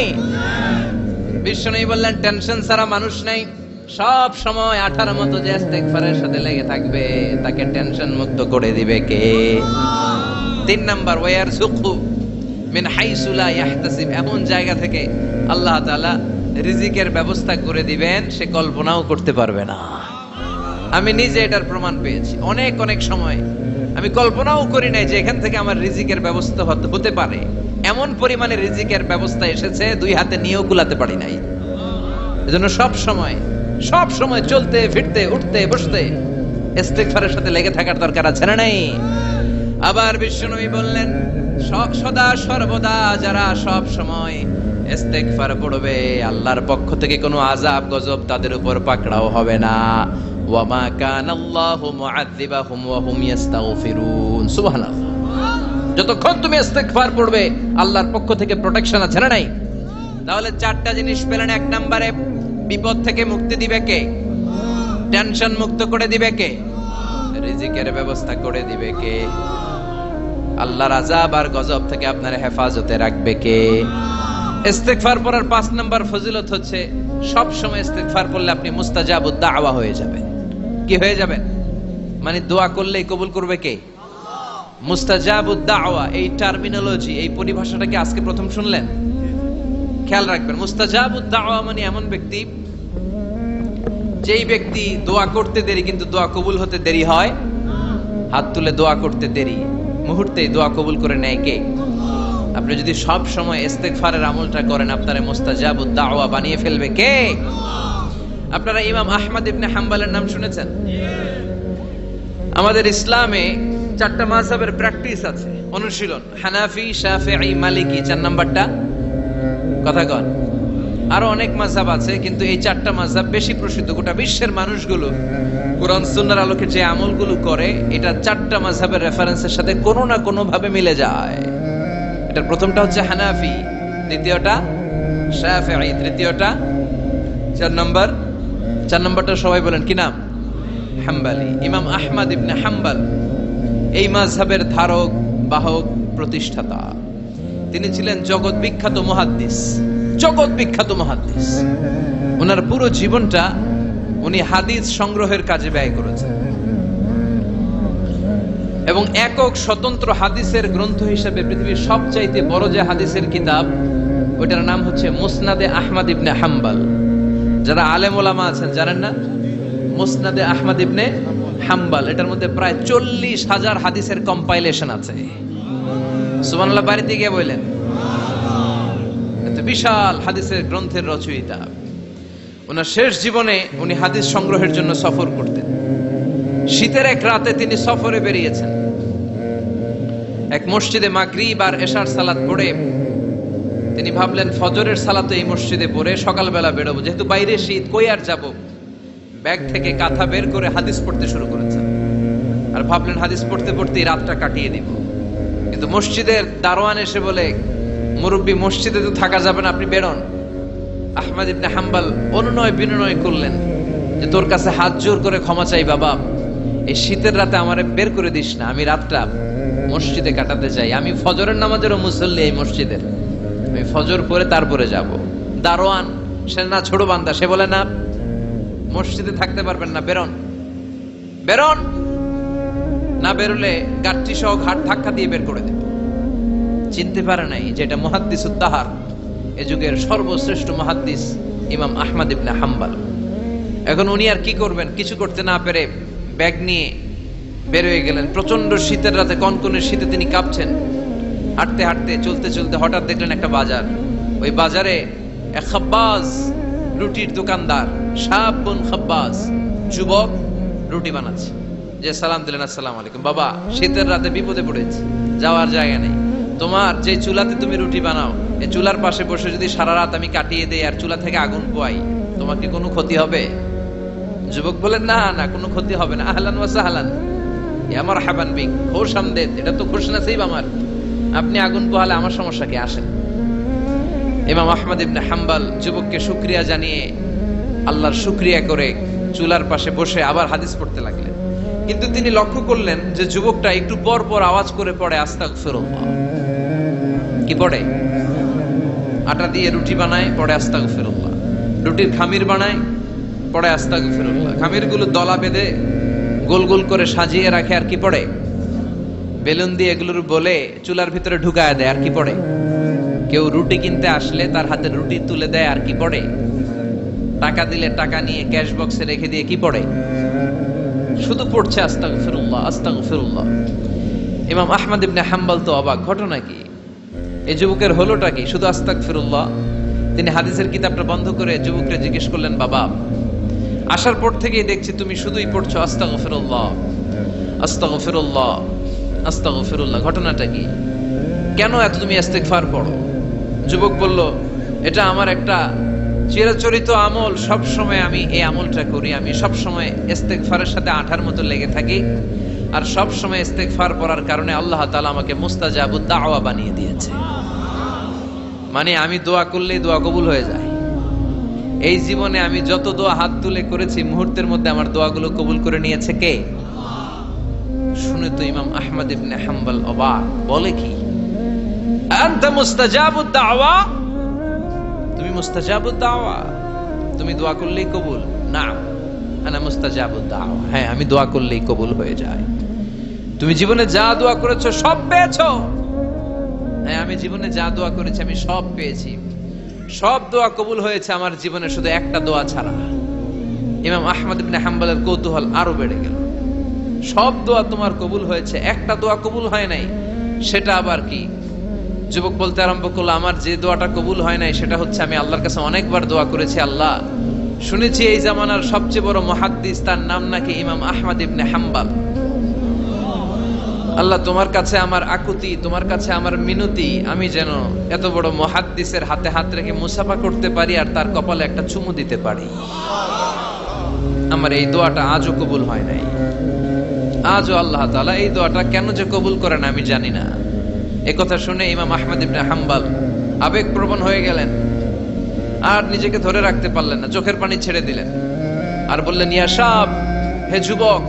বিশ্বনবী বললেন টেনশন ছাড়া মানুষ নাই। সব সময় আঠার মতো যে ইস্তেগফারের সাথে লেগে থাকবে তাকে টেনশন মুক্ত করে দিবে কে? 3 নাম্বার ওয়ারযুকহু মিন হাইসু লা ইয়াহতাসিব, এমন জায়গা থেকে আল্লাহ তাআলা রিজিকের ব্যবস্থা করে দিবেন সে কল্পনাও করতে পারবে না। আমি নিজে এটার প্রমাণ পেয়েছি। অনেক অনেক সময় আমি কল্পনাও করি নাই যে এখান থেকে আমার রিজিকের ব্যবস্থা হতে পারে। এমন পরিমাণে রিজিকের ব্যবস্থা এসেছে 2 হাতে নিয়েও কুলাতে পারি নাই। এজন্য সব সময় চলতে ফিরতে উঠতে বসতে ইস্তিগফারের সাথে লেগে থাকার দরকার আছে না নাই? আবার বিশ্বনবী বললেন সদা সর্বদা যারা সব সময় ইস্তিগফার পড়বে আল্লাহর পক্ষ থেকে কোনো আযাব গজব তাদের উপর পাকড়াও হবে না। ওয়া মা কানাল্লাহু মুআযযিবাহুম ওয়া হুম ইস্তাগফিরুন। সুবহানাল্লাহ। যতক্ষণ তুমি ইস্তিগফার পড়বে আল্লাহর পক্ষ থেকে প্রোটেকশন আছে না নাই? তাহলে 4টা জিনিস পেলেন। 1 নম্বরে বিপদ থেকে মুক্তি দিবে কে? টেনশন মুক্ত করে দিবে কে? রিজিকের ব্যবস্থা করে দিবে কে? আল্লাহর আযাব আর গজব থেকে আপনার হেফাজতে রাখবে কে? ইস্তিগফার পড়ার 5 নাম্বার ফজিলত হচ্ছে সব সময় ইস্তিগফার পড়লে আপনি মুস্তাজাবুদ দাওয়া হয়ে যাবেন। কি হয়ে যাবেন? মানে দোয়া করলেই কবুল করবে কে? মুস্তাজাবুদ দাওয়া, এই টার্মিনোলজি, এই পরিভাষাটা কি আজকে প্রথম শুনলেন? খেয়াল রাখবেন, মুস্তাজাবুদ দাওয়া মানে এমন ব্যক্তি যেই ব্যক্তি দোয়া করতে দেরি কিন্তু দোয়া কবুল হতে দেরি হয়। হাত তুলে দোয়া করতে দেরি, মুহূর্তেই দোয়া কবুল করে নেয় কে? আপনি যদি সব সময় ইস্তিগফারের আমলটা করেন আপনারে মুস্তাজাবুদ দাওয়া বানিয়ে ফেলবে কে? আপনারা ইমাম আহমদ ইবনে হাম্বলের নাম শুনেছেন? আমাদের ইসলামে 4টা মাযহাবের প্র্যাকটিস আছে, অনুশীলন। হানাফি, শাফিঈ, মালিকি। 4 নাম্বারটা কথা কন। আরো অনেক মাযহাব আছে, কিন্তু এই চারটা মাযহাব বেশি প্রসিদ্ধ। গোটা বিশ্বের মানুষগুলো কোরআন সুন্নাহর আলোকে যে আমলগুলো করে, এটা চারটা মাযহাবের রেফারেন্সের সাথে কোনো না কোনো ভাবে মিলে যায়। এটার প্রথমটা হচ্ছে হানাফি, দ্বিতীয়টা শাফিঈ, তৃতীয়টা চার নম্বরটা সবাই বলেন কি নাম? হাম্বলি। ইমাম আহমদ ইবনে হাম্বল এই মাযহাবের ধারক বাহক প্রতিষ্ঠাতা। তিনি ছিলেন জগৎ বিখ্যাত মুহাদ্দিস। ওনার পুরো জীবনটা উনি হাদিস সংগ্রহের কাজে ব্যয় করেছেন এবং একক স্বতন্ত্র হাদিসের গ্রন্থ হিসেবে পৃথিবীর সবচাইতে বড় যে হাদিসের কিতাব, ওটার নাম হচ্ছে মুসনাদে আহমদ ইবনে হাম্বল। যারা আলেম ওলামা আছেন জানেন না, মুসনাদে আহমদ ইবনে হাম্বল, এটার মধ্যে প্রায় 40,000 হাদিসের কম্পাইলেশন আছে। সুবহানাল্লাহ, বাড়িতে গিয়ে বললেন। বিশাল হাদিসের গ্রন্থের রচয়িতা। ওনার শেষ জীবনে উনি হাদিস সংগ্রহের জন্য সফর করতেন। শীতের এক রাতে তিনি সফরে বেরিয়েছেন। এক মসজিদে মাগরিব আর এশার সালাত পড়ে তিনি ভাবলেন ফজরের সালাত এই মসজিদে পড়ে সকালবেলা বেরোবো, যেহেতু বাইরে শীত, কই আর যাব। ব্যাগ থেকে কাঁথা বের করে হাদিস পড়তে শুরু করেছেন আর ভাবলেন হাদিস পড়তে পড়তেই রাতটা কাটিয়ে দিব। কিন্তু মসজিদের দারোয়ান এসে বলে, মুরব্বী, মসজিদে তো থাকা যাবে না, আপনি বেরোন। আহমদ ইবনে হাম্বল অনুনয় বিনয় করলেন যে তোর কাছে হাত জোর করে ক্ষমা চাই বাবা, এই শীতের রাতে আমারে বের করে দিস না, আমি রাতটা মসজিদে কাটাতে চাই। আমি ফজরের নামাজেরও মুসল্লি এই মসজিদের, আমি ফজর পরে তারপরে যাব। দারোয়ান সে না ছোট বান্দা, সে বলে না, মসজিদে থাকতে পারবেন না, বেরোন। না বেরোলে গাঠটি সহ ঘাট ধাক্কা দিয়ে বের করে দেব। চিনতে পারে নাই যেটা মুহাদ্দিসুত দাহর, এ যুগের সর্বশ্রেষ্ঠ মুহাদ্দিস ইমাম আহমদ ইবনে হাম্বল। এখন উনি আর কি করবেন, কিছু করতে না পেরে ব্যাগ নিয়ে বের হয়ে গেলেন। প্রচন্ড শীতের রাতে, কনকনে শীতে তিনি কাঁপছেন। হাঁটতে হাঁটতে চলতে চলতে হঠাৎ দেখলেন একটা বাজার। ওই বাজারে এক খাব্বাজ, রুটির দোকানদার, শাবুন খাব্বাজ, যুবক রুটি বানাচ্ছে। যে সালাম দিলেন, আসসালামু আলাইকুম। বাবা, শীতের রাতে বিপদে পড়েছি, যাওয়ার জায়গা নেই। তোমার যে চুলাতে তুমি রুটি বানাও, এই চুলার পাশে বসে যদি সারা রাত আমি কাটিয়ে দেই আর চুলা থেকে আগুন পোয়াই, তোমাকে কোনো ক্ষতি হবে? যুবক বলেন, না না, কোনো ক্ষতি হবে না। আহলান ওয়া সাহলান, ইয়া মারহাবান বিক, খোশ আমদেদ, এটা তো খুশ নসিব আমার। আপনি আগুন পোহালে আমার সমস্যা কি? আসেন। ইমাম আহমদ ইবনে হাম্বল যুবককে শুকরিয়া জানিয়ে, আল্লাহর শুকরিয়া করে চুলার পাশে বসে আবার হাদিস পড়তে লাগলেন। কিন্তু তিনি লক্ষ্য করলেন যে যুবকটা একটু পর পর আওয়াজ করে পড়ে আস্তাগফিরুল্লাহ। কি পড়ে? আটা দিয়ে রুটি বানায়, পড়ে আস্তাগফিরুল্লাহ। রুটির খামির বানায়, পড়ে আস্তাগফিরুল্লাহ। খামিরগুলো দলা বেঁধে গোল গোল করে সাজিয়ে রাখে, আর কি পড়ে? বেলুন দিয়ে এগুলোর বলে চুলার ভিতরে ঢুকায় দেয়, আর কি পড়ে? কেউ রুটি কিনতে আসলে তার হাতে রুটি তুলে দেয়, আর কি পড়ে? টাকা দিলে টাকা নিয়ে ক্যাশ বক্সে রেখে দিয়ে কি পড়ে? শুধু পড়ছে আস্তাগফিরুল্লাহ, আস্তাগফিরুল্লাহ। ইমাম আহমদ ইবনে হাম্বল তো অবাক, ঘটনা কি? এই যুবকের হলোটা কি? শুধু আস্তাগফিরুল্লাহ। তিনি হাদিসের কিতাবটা বন্ধ করে যুবককে জিজ্ঞেস করলেন, বাবা, আসার পর থেকেই দেখছি তুমি শুধুই পড়ছো আস্তাগফিরুল্লাহ, আস্তাগফিরুল্লাহ, আস্তাগফিরুল্লাহ। ঘটনাটা কি? কেন এত তুমি ইস্তেগফার পড়ো? যুবক বলল, এটা আমার একটা চিরাচরিত আমল, সব সময় আমি এই আমলটা করি। আমি সব সময় ইস্তেগফারের সাথে আঠার মতো লেগে থাকি, আর সব সময় ইস্তেগফার পড়ার কারণে আল্লাহ তাআলা আমাকে মুস্তাজাবুদ দাওয়া বানিয়ে দিয়েছে। মানে আমি দোয়া করলেই দোয়া কবুল হয়ে যায়। এই জীবনে আমি যত দোয়া হাত তুলে করেছি, মুহূর্তের মধ্যে আমার দোয়াগুলো কবুল করে নিয়েছে কে? শুনে তো ইমাম আহমদ ইবনে হাম্বল অবাক, বলে কি, আনতা মুস্তাজাবুদ দাওয়া? তুমি মুস্তাজাবুদ দাওয়া? তুমি দোয়া করলেই কবুল? না, আনা মুস্তাজাবুদ দাওয়া। হ্যাঁ, আমি দোয়া করলেই কবুল হয়ে যায়। তুমি জীবনে যা দোয়া করেছো সব পেয়েছো? হ্যাঁ, আমি জীবনে যা দোয়া করেছি আমি সব পেয়েছি, সব দোয়া কবুল হয়েছে আমার জীবনে, শুধু একটা দোয়া ছাড়া। ইমাম আহমদ ইবনে হাম্বলের কৌতূহল আরো বেড়ে গেল। সব দোয়া তোমার কবুল হয়েছে, একটা দোয়া কবুল হয় নাই, সেটা আবার কি? যুবক বলতে আরম্ভ করলো, আমার যে দোয়াটা কবুল হয় নাই সেটা হচ্ছে আমি আল্লাহর কাছে অনেকবার দোয়া করেছি, আল্লাহ, শুনেছি এই জামানার সবচেয়ে বড় মুহাদ্দিস, তার নাম নাকি ইমাম আহমদ ইবনে হাম্বল। আল্লাহ তোমার কাছে আমার আকুতি, তোমার কাছে আমার মিনতি, আমি যেন এত বড় মুহাদ্দিসের হাতে হাত রেখে মুসাফা করতে পারি আর তার কপালে একটা চুমু দিতে পারি। আমার এই দোয়াটা আজও কবুল হয় নাই। আজও আল্লাহ তাআলা এই দোয়াটা কেন যে কবুল করে না আমি জানি না। একথা শুনে ইমাম আহমদ ইবনে হাম্বল আবেগপ্রবণ হয়ে গেলেন, আর নিজেকে ধরে রাখতে পারলেন না, চোখের পানি ছেড়ে দিলেন আর বললেন, ইয়া শাব, হে যুবক,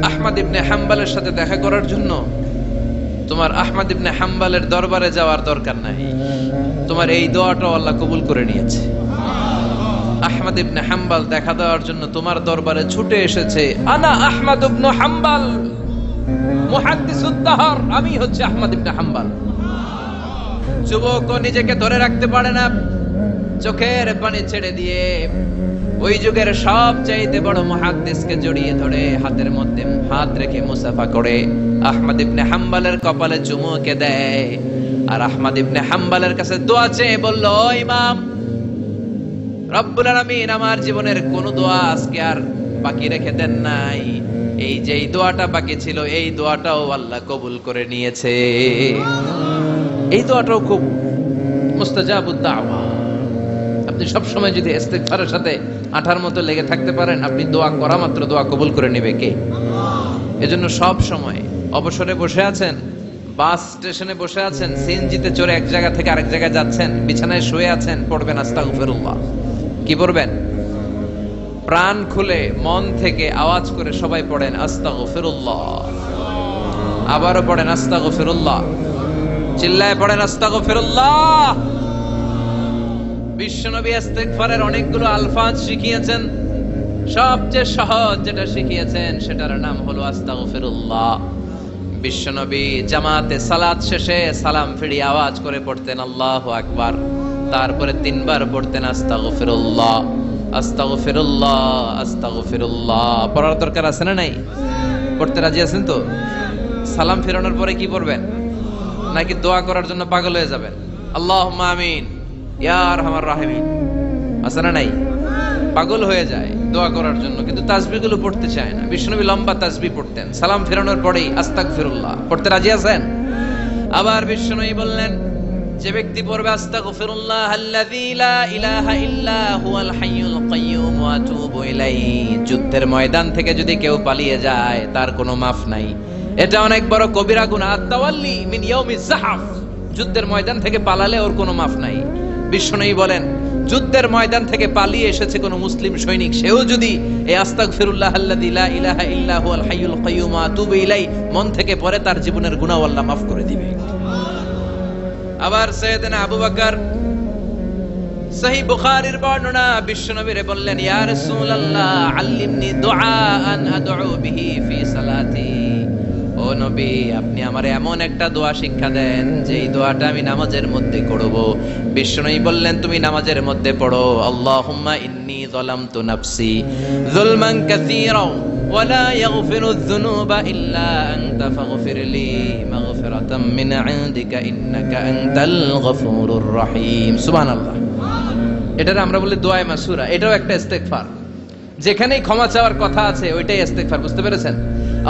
আহমদ ইবনে হাম্বলের সাথে দেখা করার জন্য তোমার আহমদ ইবনে হাম্বলের দরবারে যাওয়ার দরকার নাই, তোমার এই দোয়াটাও আল্লাহ কবুল করে নিয়েছে। আহমদ ইবনে হাম্বল দেখা দেওয়ার জন্য তোমার দরবারে ছুটে এসেছে। আনা আহমদ ইবনে হাম্বল মুহাদ্দিসুদ দাহর, আমি হচ্ছে আহমদ ইবনে হাম্বল। যুবক নিজেকে ধরে রাখতে পারে না, চোখের পানি ছেড়ে দিয়ে ওই যুগের সবচাইতে বড় মুহাদ্দিসকে জড়িয়ে ধরে হাতের মধ্যে হাত রেখে মুসাফা করে আহমদ ইবনে হাম্বলের কপালে চুমুকে দেয়। আর আহমদ ইবনে হাম্বলের কাছে দোয়া চেয়ে বলল, ও ইমাম, রব্বুল আলামিন আমার জীবনের কোন দোয়া আজকে আর বাকি রেখে দেন নাই। এই যে এই দোয়াটা বাকি ছিল, এই দোয়াটাও আল্লাহ কবুল করে নিয়েছে। এই দোয়াটাও খুব মুস্তাজাবুদ দাওয়া। আপনি সবসময় যদি ইস্তিগফারের সাথে আঠার মতো লেগে থাকতে পারেন, আপনি দোয়া করা মাত্র দোয়া কবুল করে নেবে কে? এজন্য সব সময় অবসরে বসে আছেন, বাস স্টেশনে বসে আছেন, সিএনজিতে চড়ে এক জায়গা থেকে আরেক জায়গায় যাচ্ছেন, বিছানায় শুয়ে আছেন, পড়বেন আস্তাগফিরুল্লাহ। কি পড়বেন? প্রাণ খুলে মন থেকে আওয়াজ করে সবাই পড়েন আস্তাগফিরুল্লাহ। আবারও পড়েন আস্তাগফিরুল্লাহ, চিল্লায় পড়েন আস্তাগফিরুল্লাহ। বিশ্বনবী ইস্তিগফারের অনেকগুলো আলফাজ শিখিয়েছেন, সবচেয়ে সহজ যেটা শিখিয়েছেন সেটার নাম হলো আস্তাগফিরুল্লাহ। বিশ্বনবী জামাতে সালাত শেষে সালাম ফিরিয়ে আওয়াজ করে পড়তেন আল্লাহু আকবার, তারপরে 3 বার পড়তেন আস্তাগফিরুল্লাহ, আস্তাগফিরুল্লাহ, আস্তাগফিরুল্লাহ। পড়ার দরকার আছে না নাই? পড়তে রাজি আছেন তো? সালাম ফেরানোর পরে কি পড়বেন? নাকি দোয়া করার জন্য পাগল হয়ে যাবেন? আল্লাহুম্মা আমিন ইয়া আরহামার রাহিমিন, আছে না নাই? পাগল হয়ে যায় দোয়া করার জন্য, কিন্তু তাসবিহগুলো পড়তে চায় না। বিশ্বনবী লম্বা তাসবিহ পড়তেন, সালাম ফেরানোর পরেই আস্তাগফিরুল্লাহ। পড়তে রাজি আছেন? আবার বিশ্বনবী বললেন, যে ব্যক্তি পড়বে আস্তাগফিরুল্লাহ আল্লাযী লা ইলাহা ইল্লা হুয়াল হাইয়ুল কাইয়্যুম ওয়া আতুবু ইলাইহি, যুদ্ধের ময়দান থেকে যদি কেউ পালিয়ে যায় তার কোনো মাফ নাই। এটা অনেক বড় কবিরা গুনাহ। আত-তাওয়াল্লি মিন ইয়াউমিজ যাহফ, যুদ্ধের ময়দান থেকে পালালে ওর কোনো মাফ নাই। বিশ্বনবী বলেন, যুদ্ধের ময়দান থেকে পালিয়ে এসেছে কোন মুসলিম সৈনিক, সেও যদি এই আস্তাগফিরুল্লাহ আল্লাযী লা ইলাহা ইল্লা হুয়াল হাইয়ুল কাইয়্যুম ওয়া আতুবু ইলাইহি মন থেকে পড়ে, তার জীবনের গুনাহ আল্লাহ মাফ করে দিবে। আবার সাইয়েদনা আবু বকর, সহিহ বুখারীর বর্ণনা, বিশ্বনবীরে বললেন, ইয়া রাসূলুল্লাহ আল্লিমনি দুআআন আদউ বিহি ফি সালাতি। ও নবী, আপনি আমারে এমন একটা দোয়া শিক্ষা দেন যে এই দোয়াটা আমি নামাজের মধ্যে করব। বিশ্বনবী বললেন, তুমি নামাজের মধ্যে পড়ো, আল্লাহুম্মা ইন্নী যালামতু নাফসি যুলমান কাসীরা ওয়া লা ইয়াগফিরুয যুনুবা ইল্লা আনতা ফাগফিরলি মাগফিরাতাম মিন ইনদিকা ইন্নাকা আনতাল গফুরুর রহিম। সুবহানাল্লাহ। এটারে আমরা বলি দোয়া মাসুরা। এটাও একটা ইস্তিগফার, যেখানেই ক্ষমা চাওয়ার কথা আছে ওইটাই ইস্তিগফার। বুঝতে পেরেছেন?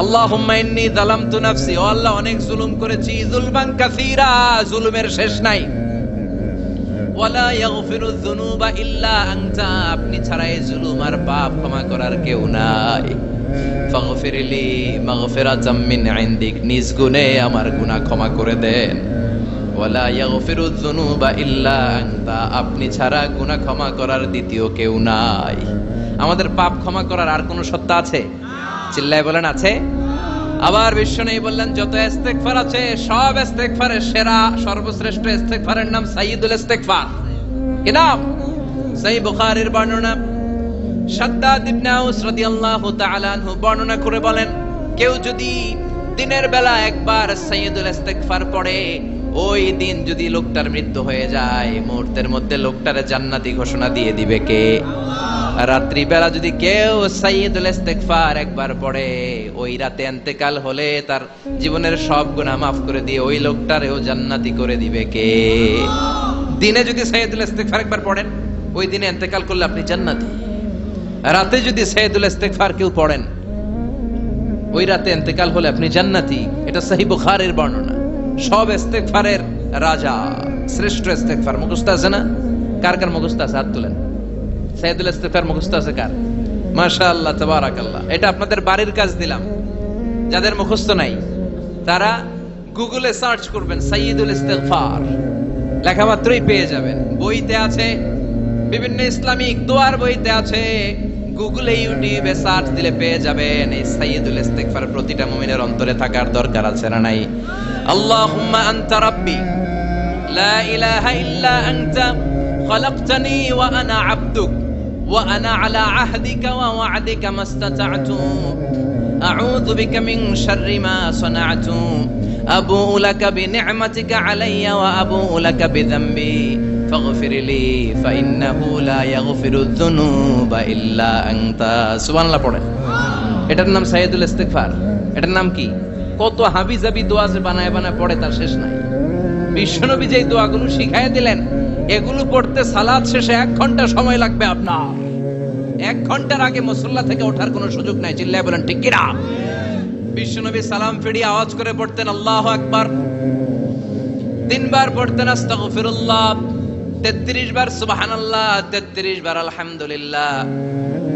আল্লাহুম্মা ইন্নী যালামতু নাফসি, ও আল্লাহ অনেক জুলুম করেছি, যুলমান কাসীরা, জুলুমের শেষ নাই। ওয়া লা ইয়াগফিরুয যুনুবা ইল্লা আনতা, আপনি ছাড়া এই জুলুম আর পাপ ক্ষমা করার কেউ নাই। ফাগফিরলি মাগফিরাতাম মিন ইনদিক, নিজ গুণে আমার গুনাহ ক্ষমা করে দেন। ওয়া লা ইয়াগফিরুয যুনুবা ইল্লা আনতা, আপনি ছাড়া গুনাহ ক্ষমা করার দ্বিতীয় কেউ নাই। আমাদের পাপ ক্ষমা করার আর কোন সত্তা আছে? চিল্লায় বলেন, আছে? আবার বিশ্বনবী বললেন, যত ইস্তিগফার আছে সব ইস্তিগফারের সেরা সর্বশ্রেষ্ঠ ইস্তিগফারের নাম সাইয়্যিদুল ইস্তিগফার। কি নাম? সহিহ বুখারীর বর্ণনা, শাদ্দাদ ইবনে আউস রাদিয়াল্লাহু তাআলা আনহু বর্ণনা করে বলেন, কেউ যদি দিনের বেলা একবার সাইয়্যিদুল ইস্তিগফার পড়ে, ওই দিন যদি লোকটার মৃত্যু হয়ে যায়, মুহূর্তের মধ্যে লোকটারে জান্নাতি ঘোষণা দিয়ে দিবে কে? রাত্রি বেলা যদি কেউ সাইয়্যিদুল ইস্তিগফার একবার পড়ে, ওই রাতে ইন্তেকাল হলে তার জীবনের সব গুনাহ মাফ করে দিয়ে ওই লোকটারেও জান্নাতি করে দিবে কে? দিনে যদি সাইয়্যিদুল ইস্তিগফার একবার পড়েন, ওই দিনে ইন্তেকাল করলে আপনি জান্নাতি। রাতে যদি সাইয়্যিদুল ইস্তিগফার কেউ পড়েন, ওই রাতে ইন্তেকাল হলে আপনি জান্নাতি। এটা সহিহ বুখারীর বর্ণনা। সব ইস্তেগফারের রাজা, শ্রেষ্ঠ ইস্তেগফার মুখস্থ আছে না? কার কার মুখস্থ আছে? হাত তুলেন। সাইয়্যিদুল ইস্তেগফার মুখস্থ আছে কার? মাশাআল্লাহ, তাবারাকাল্লাহ। এটা আপনাদের বাড়ির কাজ দিলাম। যাদের মুখস্থ নাই তারা গুগলে সার্চ করবেন সাইয়্যিদুল ইস্তেগফার, লেখা মাত্রই পেয়ে যাবেন। বইতে আছে, বিভিন্ন ইসলামিক দোয়ার বইতে আছে, গুগলে ইউটিউবে সার্চ দিলে পেয়ে যাবেন। এই সাইয়্যিদুল ইস্তেগফার প্রতিটা মুমিনের অন্তরে থাকার দরকার আছে না নাই? আল্লাহুম্মা আনতা রাব্বি লা ইলাহা ইল্লা আনতা খালাকতানি ওয়া আনা আবদুক ওয়া আনা আলা আহদিকা ওয়া ওয়া'দিকা মাস্তাতা'তু আউযু বিকা মিন শাররি মা সানা'তু আবুউ লাকা বিনি'মাতিকা আলাইয়া ওয়া আবুউ লাকা বিযামবি ফাগফির লি ফাইন্নাহু লা ইয়াগফিরুয যুনুবা ইল্লা আনতা। সুবহানাল্লাহ পড়েন। এটার নাম সাইয়্যিদুল ইস্তেগফার। এটার নাম কি? কত হাবিজাবি দোয়া যে বানায় বানায় পড়ে তার শেষ নাই। বিশ্বনবী যে দোয়াগুলো শিখায় দিলেন, এগুলো পড়তে সালাত শেষে 1 ঘন্টা সময় লাগবে আপনার। 1 ঘন্টার আগে মুসল্লা থেকে ওঠার কোনো সুযোগ নাই। চিল্লায় বলেন ঠিক কি না? বিশ্বনবী সালাম ফিরিয়ে আওয়াজ করে পড়তেন আল্লাহু আকবার, 3 বার পড়তেন আস্তাগফিরুল্লাহ, 33 বার সুবহানাল্লাহ, 33 বার আলহামদুলিল্লাহ,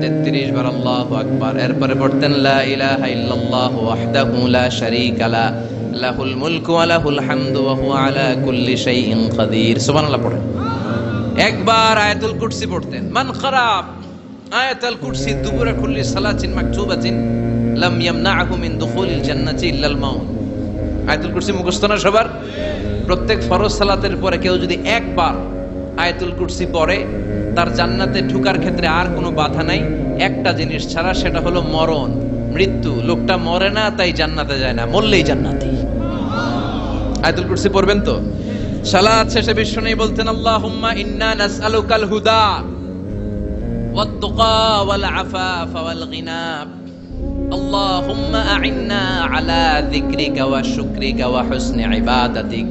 33 বার আল্লাহু আকবার। এরপরে পড়তেন লা ইলাহা ইল্লাল্লাহু ওয়াহদাহু লা শারীকা লা লাহুল মুলকু ওয়া লাহুল হামদু ওয়া হুয়া আলা কুল্লি শাইইন কাদির। সুবহানাল্লাহ পড়েন। একবার আয়াতুল কুরসি পড়তেন। মান খারাব আয়াতুল কুরসি দুবুরা কুল্লি সালাতিন মাকতুবাতিন লাম ইয়ামনাহু মিন দুখুলিল জান্নাতি ইল্লাল মাউত। আয়াতুল কুরসি মুখস্থ না সবার? প্রত্যেক ফরজ সালাতের পরে কেউ যদি একবার আয়াতুল কুরসি পড়ে, তার জান্নাতে ঢোকার ক্ষেত্রে আর কোনো বাধা নাই, একটা জিনিস ছাড়া, সেটা হলো মরণ, মৃত্যু। লোকটা মরে না তাই জান্নাতে যায় না, মরলেই জান্নাতি। আয়াতুল কুরসি পড়বেন তো? সালাত শেষে বিশ্বনবী বলতেন আল্লাহুম্মা ইন্না নাসআলুকাল হুদা ওয়াত তুকা ওয়াল আফাফা ওয়াল গিনা আল্লাহুম্মা আ'inna আলা যিকরিকা ওয়া শুকরিকা ওয়া হুসনি ইবাদাতিক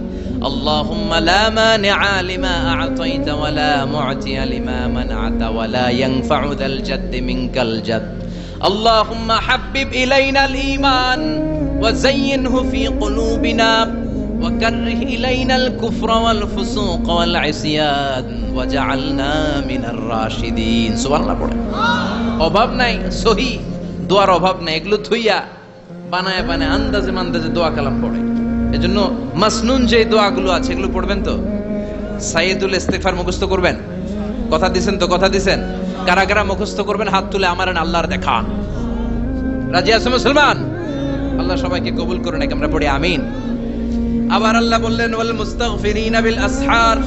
আল্লাহুম্মা লা মানি'a লিমা আ'তাইতা ওয়া লা মু'তিয়া লিমা মান'আতা ওয়া লা ইয়ানফা'ু যাল জাদ্দি মিনকাল জাদ আল্লাহুম্মা হাব্বিব ইলাইনাল ঈমান ওয়া যায়্যিনহু ফি কুলুবিনা ওয়া কাররিহ ইলাইনাল কুফরা ওয়াল ফুসুক ওয়াল ইসয়ান ওয়াজআলনা মিনার রাশিদিন। সুবহানাল্লাহ পড়ে। অভাব নাই, সহি দোয়ার অভাব নাই। এগুলো থুইয়া বানায় বানায় আন্দাজে মান্দাজে দোয়া কালাম পড়ে। এজন্য মাসনুন যে দোয়াগুলো আছে এগুলো পড়বেন তো। সাইয়্যিদুল ইস্তেগফার মুখস্থ করবেন। কথা দিবেন তো? কথা দিবেন? কারা কারা মুখস্থ করবেন হাত তুলে আমারেন আল্লাহর দেখান। রাজি আছেন মুসলমান? আল্লাহ সবাইকে কবুল করুন। আমরা পড়ি আমিন। আবার আল্লাহ বললেন ওয়াল মুস্তাগফিরিনা বিল আসহার,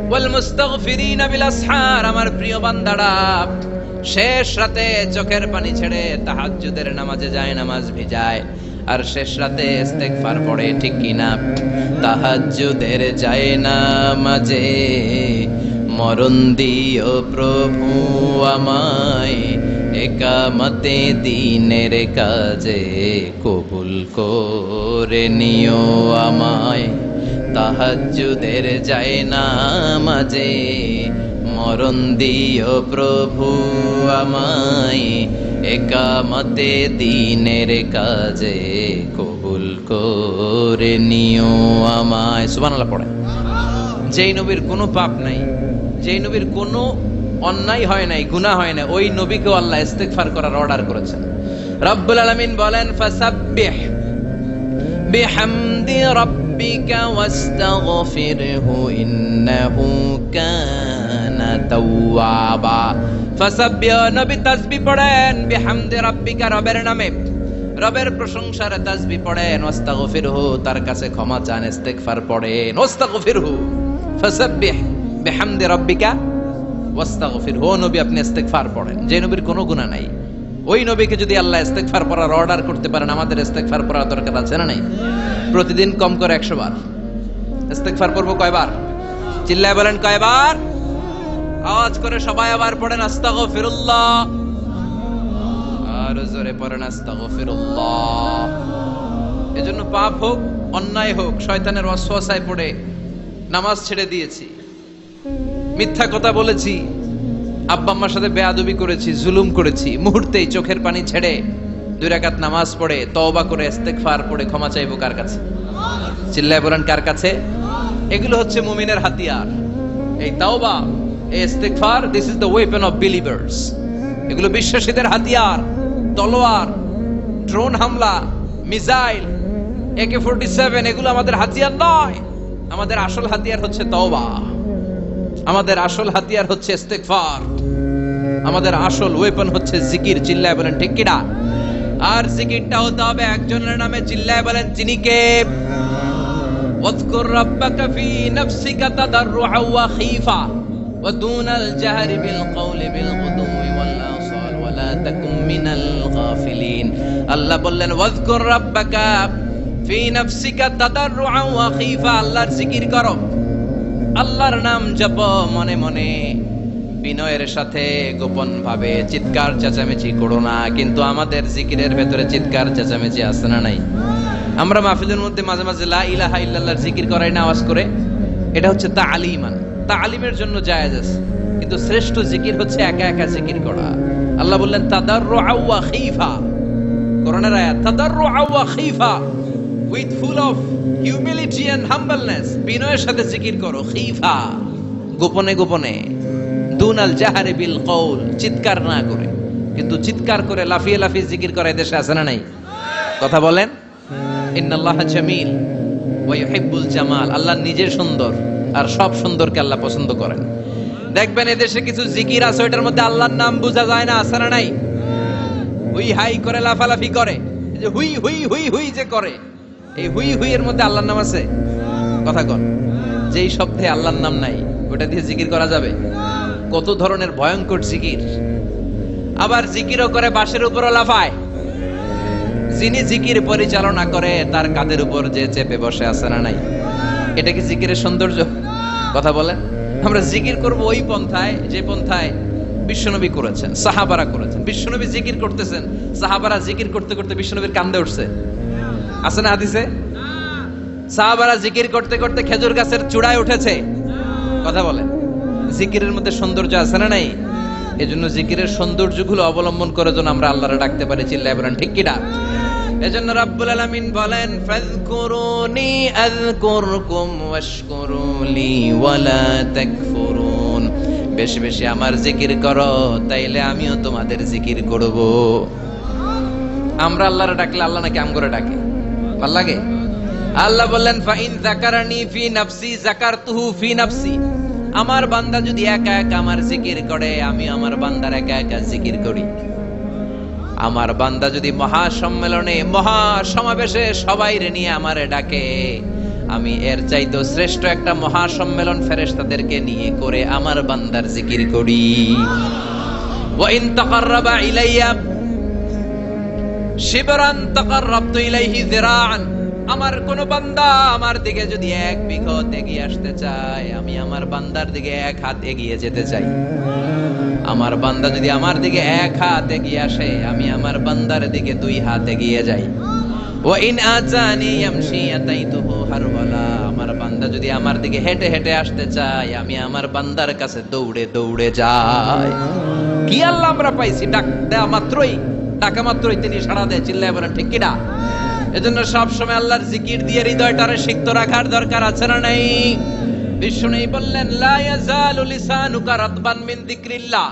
ওয়াল মুস্তাগফিরিনা বিল আসহার। আমার প্রিয় বান্দারা শেষ রাতে চোখের পানি ছেড়ে তাহাজ্জুদের নামাজে যায়, নামাজ ভিজায়, আর শেষ রাতে ইস্তেগফার পড়ে, ঠিক কিনা? তাহাজ্জুদের যায় নামাজে মরণ দিও প্রভু আমায়, একামতে দিনের কাজে কবুল করে নিও আমায়। তাহাজ্জুদের যায় নামাজে মরণ দিও প্রভু আমায়, একামতে দিনের কাজে কবুল করে নিও আমায়। সুবহানাল্লাহ পড়ে। যেই নবীর কোনো পাপ নাই, যেই নবীর কোনো অন্যায় হয় নাই, গুনাহ হয় না, ওই নবীকেও আল্লাহ ইস্তেগফার করার অর্ডার করেছেন। রব্বুল আলামিন বলেন ফাসাব্বিহ বিহামদি রাব্বিকা ওয়াস্তাগফিরহু ইন্নাহু কানা তাওয়াবা। ফাসাব্বিহ, নবী তাসবিহ পড়েন, বিহামদি রাব্বিকা, রবের নামে, রবের প্রশংসার তাসবিহ পড়েন, ওয়াস্তাগফিরহু, তার কাছে ক্ষমা চান, ইস্তেগফার পড়েন। ওয়াস্তাগফিরহু, ফাসাব্বিহ বিহামদি রাব্বিকা ওয়াস্তাগফিরহু। নবী আপনি ইস্তেগফার পড়েন। যে নবীর কোনো গুনাহ নাই, ওই নবীকে যদি আল্লাহ ইস্তেগফার পড়ার অর্ডার করতে পারেন, আমাদের ইস্তেগফার পড়ার দরকার আছে না নাই? প্রতিদিন কম করে 100 বার ইস্তেগফার করব। কয়বার? চিল্লায় বলেন কয়বার? আওয়াজ করে সবাই আবার পড়েন আস্তাগফিরুল্লাহ, আর জোরে পড়েন আস্তাগফিরুল্লাহ। এজন্য পাপ হোক, অন্যায় হোক, শয়তানের ওয়াসওয়াসায় পড়ে নামাজ ছেড়ে দিয়েছি, মিথ্যা কথা বলেছি, আব্বা আম্মার সাথে বেয়াদবি করেছি, জুলুম করেছি, মুহূর্তেই চোখের পানি ছেড়ে 2 রাকাত নামাজ পড়ে তওবা করে ইস্তেগফার পড়ে ক্ষমা চাইবো কার কাছে? চিল্লায় বলেন কার কাছে? এগুলো হচ্ছে মুমিনের হাতিয়ার। এই তাওবা, এই ইস্তেগফার, this is the weapon of believers. এগুলো বিশ্বাসীদের হাতিয়ার। তলোয়ার, ড্রোন হামলা, মিসাইল, AK-47 এগুলো আমাদের হাতিয়ার নয়। আমাদের আসল হাতিয়ার হচ্ছে তওবা, আমাদের আসল হাতিয়ার হচ্ছে ইস্তেগফার, আমাদের আসল ওয়েপন হচ্ছে জিকির। চিল্লায় বলেন ঠিক কিনা? আর জিকিরটা হতে হবে একজনের নামে। চিল্লায় বলেন তিনি কে? ওয়াজকুর রাব্বাকা ফি নাফসিকা তাদাররুআ ওয়া খীফা ওয়া দুনাল জাহরি বিল কওলি বিল গুদুই ওয়াল আসাল ওয়া লা তাকুম মিনাল গাফিলিন। আল্লাহ বললেন ওয়াজকুর রাব্বাকা ফি নাফসিকা তাদাররুআ ওয়া খীফা, আল্লাহর জিকির করো, আল্লাহর নাম জপো মনে মনে, বিনয়ের সাথে, গোপন ভাবে, চিৎকার চেঁচামেচি করো না। কিন্তু আমাদের জিকিরের ভেতরে চিৎকার চেঁচামেচি আছে না নাই? আমরা মাহফিলের মধ্যে মাঝে মাঝে লা ইলাহা ইল্লাল্লাহর জিকির করাই না আওয়াজ করে। এটা হচ্ছে তালিমান, তালিমের জন্য জায়েজ আছে। কিন্তু শ্রেষ্ঠ জিকির হচ্ছে একা একা জিকির করা। আল্লাহ বললেন তাদাররুআ ওয়া খীফা, কোরআনের আয়াত, তাদাররুআ ওয়া খীফা, with full of humility and humbleness, বিনয়ের সাথে জিকির করো। খীফা, গোপনে গোপনে। দুনাল জাহারি বিল কওল, চিৎকার না করে। কিন্তু চিৎকার করে লাফিয়ে লাফিয়ে জিকির করা দেশে আছে না নাই? কথা বলেন। ইন্নাল্লাহা জামিল ওয়া ইউহিব্বুল জামাল, আল্লাহ নিজে সুন্দর আর সব সুন্দরকে আল্লাহ পছন্দ করেন। দেখবেন এদেশে কিছু জিকির আছে ওটার মধ্যে আল্লাহর নাম বোঝা যায় না, আছে না নাই? হুই হাই করে লাফালাফি করে, যে হুই হুই হুই হুই যে করে, এই হুই হুই এর মধ্যে আল্লাহর নাম আছে? কথা কন। যেই শব্দে আল্লাহর নাম নাই ওটা দিয়ে জিকির করা যাবে? কত ধরনের ভয়ঙ্কর জিকির। আবার জিকিরও করে বাঁশের উপরও লাফায়। যিনি জিকির পরিচালনা করে তার কাঁধের উপর যে চেপে বসে আছে না নাই? এটা কি জিকিরের সৌন্দর্য? কথা বলেন। আমরা জিকির করব ওই পন্থায় যে পন্থায় বিশ্বনবী করেছেন, সাহাবারা করেছেন। বিশ্বনবী জিকির করতেছেন, সাহাবারা জিকির করতে করতে বিশ্বনবীর কান্দে উঠছে, আছে না হাদিসে? সাহাবারা জিকির করতে করতে খেজুর গাছের চূড়ায় উঠেছে। কথা বলেন। জিকিরের মধ্যে সৌন্দর্য আছে না নাই? এজন্য জিকিরের সৌন্দর্যগুলো অবলম্বন করে যেন আমরা আল্লাহরে ডাকতে পারি। চিল্লায় বলেন ঠিক কিনা? এজন্য রাব্বুল আলামিন বলেন ফাযকুরুনি আযকুরকুম ওয়াশকুরুলি ওয়ালা তাকফুরুন, বেশি বেশি আমার জিকির করো তাইলে আমিও তোমাদের জিকির করব। আমরা আল্লাহরে ডাকলে আল্লাহ নাকি আমগরে ডাকে? ভাল লাগে? আল্লাহ বললেন ফাইন যাকারানি ফি নাফসি যাকারতুহু ফি নাফসি, আমার বান্দা যদি একা একা আমার জিকির করে আমি আমার বান্দার একা একা জিকির করি। আমার বান্দা যদি মহাসম্মেলনে মহাসমাবেশে সবাইরে নিয়ে আমারে ডাকে, আমি এর চাইতে শ্রেষ্ঠ একটা মহাসম্মেলন ফেরেশতাদেরকে নিয়ে করে আমার বান্দার জিকির করি। ওয়া ইন তাকাররাবা ইলাইয়া শিবরান তাকাররাবতু ইলাইহি যিরাআন, আমার কোন বান্দা আমার দিকে যদি 1 বিঘত এগিয়ে আসতে চায় আমি আমার বান্দার দিকে 1 হাত এগিয়ে যেতে চাই। আমার বান্দা যদি আমার দিকে 1 হাত এগিয়ে আসে আমি আমার বান্দার দিকে 2 হাত এগিয়ে যাই। ওয়া ইন আজানি ইয়ামশি আতাইতুহু হারওয়ালা, আমার বান্দা যদি আমার দিকে হেঁটে হেঁটে আসতে চায় আমি আমার বান্দার কাছে দৌড়ে দৌড়ে যাই। কি আল্লাহ আমরা পাইছি, ডাকা মাত্রই তিনি সাড়া দেয়। চিল্লায় বলেন ঠিক কিনা? এজন্য সব সময় আল্লাহর জিকির দিয়ে হৃদয়টারে সিক্ত রাখার দরকার আছে না নাই? বিষ্ণু বললেন লা ইয়াজালু লিসানুকা রাতবান মিন যিকরিল্লাহ,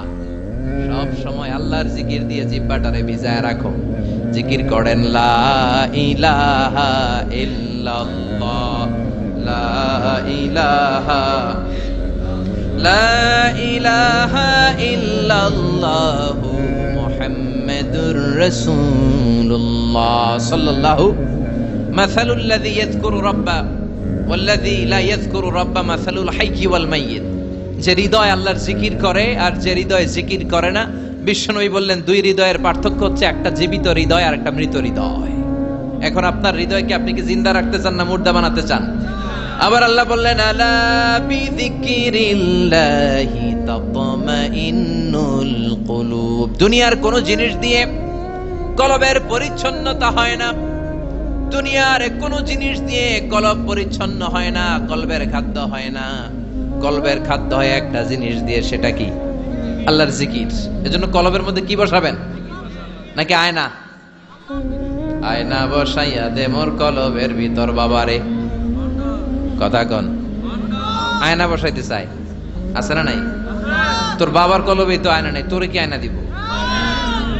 সব সময় আল্লাহর জিকির দিয়ে জিহ্বাটারে ভিজায় রাখো। জিকির করেন লা ইলাহা ইল্লাল্লাহ, লা ইলাহা ইল্লাল্লাহু মুহাম্মাদুর রাসূলুল্লাহ সাল্লাল্লাহু মাসালুল লাযী ইয়াযকুরু রাব্বা ওয়াল্লাযী লা ইয়াযকুরু রাব্বা মাসালুল হাইয়্যি ওয়াল মাইয়্যিত। যে হৃদয় আল্লাহর জিকির করে আর যে হৃদয় জিকির করে না, বিশ্বনবী বললেন 2 হৃদয়ের পার্থক্য হচ্ছে একটা জীবিত হৃদয় আর একটা মৃত হৃদয়। এখন আপনার হৃদয়কে আপনি কি জিন্দা রাখতে চান না মুর্দা বানাতে চান? আবার আল্লাহ বললেন আলা বিযিকরিল্লাহি তাতমাইন্নুল কুলুব। দুনিয়ার কোন জিনিস দিয়ে কলবের পরিচ্ছন্নতা হয় না, দুনিয়ার কোন জিনিস দিয়ে কলব পরিচ্ছন্ন হয় না, কলবের খাদ্য হয় না। কলবের খাদ্য হয় একটা জিনিস দিয়ে, সেটা কি? আল্লাহর জিকির। এজন্য কলবের মধ্যে কি বসাবেন? নাকি আয়না? আয়না বসাইয়া দে মোর কলবের ভিতর বাবারে। কথা কন, আয়না বসাইতে চাই, আছে না নাই? তোর বাবার কলবে তো আয়না নাই, তোরে কি আয়না দিব?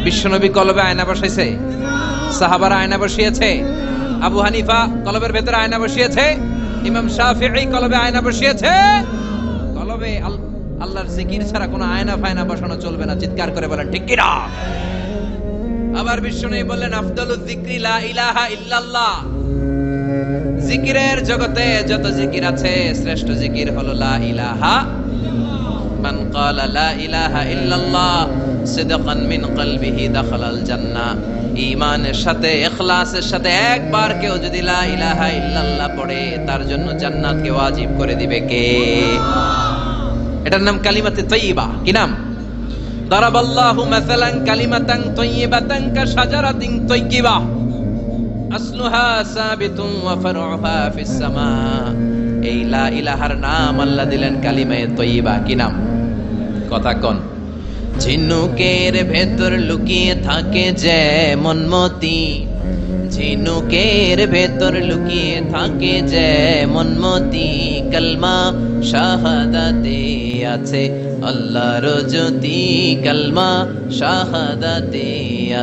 বিশ্বনবী কলবে আয়না বসাইছে, সাহাবারা আয়না বসিয়েছে, আবু হানিফা কলবের ভেতরে আয়না বসিয়েছে, ইমাম শাফিঈ কলবে আয়না বসিয়েছে। কলবে আল্লাহর জিকির ছাড়া কোনো আয়না ফায়না বসানো চলবে না। চিৎকার করে বলেন ঠিক কি না? আবার বিশ্বনবী বললেন আফদালুয যিকরি লা ইলাহা ইল্লাল্লাহ। জিকিরের জগতে যত জিকির আছে শ্রেষ্ঠ জিকির হলো লা ইলাহা। মান ক্বালা লা ইলাহা ইল্লাল্লাহ সিদকান মিন কলবিহি দাখালাল জান্নাহ। ঈমানের সাথে ইখলাসের সাথে একবার কেউ যদি লা ইলাহা ইল্লাল্লাহ পড়ে তার জন্য জান্নাতকে ওয়াজিব করে দিবে কে? এটার নাম কালিমাতে তাইয়্যিবা। কি নাম? দারাবাল্লাহু মাসালান কালিমাতান তাইয়্যিবাতান কাশাজারাতিন তাইয়্যিবা আসলুহা সাবিতুন ওয়া ফারউহা ফিস সামা। এই লা ইলাহার নাম আল্লাহ দিলেন কালিমায়ে তাইয়্যিবা। কি নাম? কথা কোন? ঝিনুকের ভেতর লুকিয়ে থাকে যেমন মতি, ঝিনুকের ভেতর লুকিয়ে থাকে যেমন মতি, কালমা শাহাদাতে আছে আল্লাহর জ্যোতি, কালমা শাহাদাতে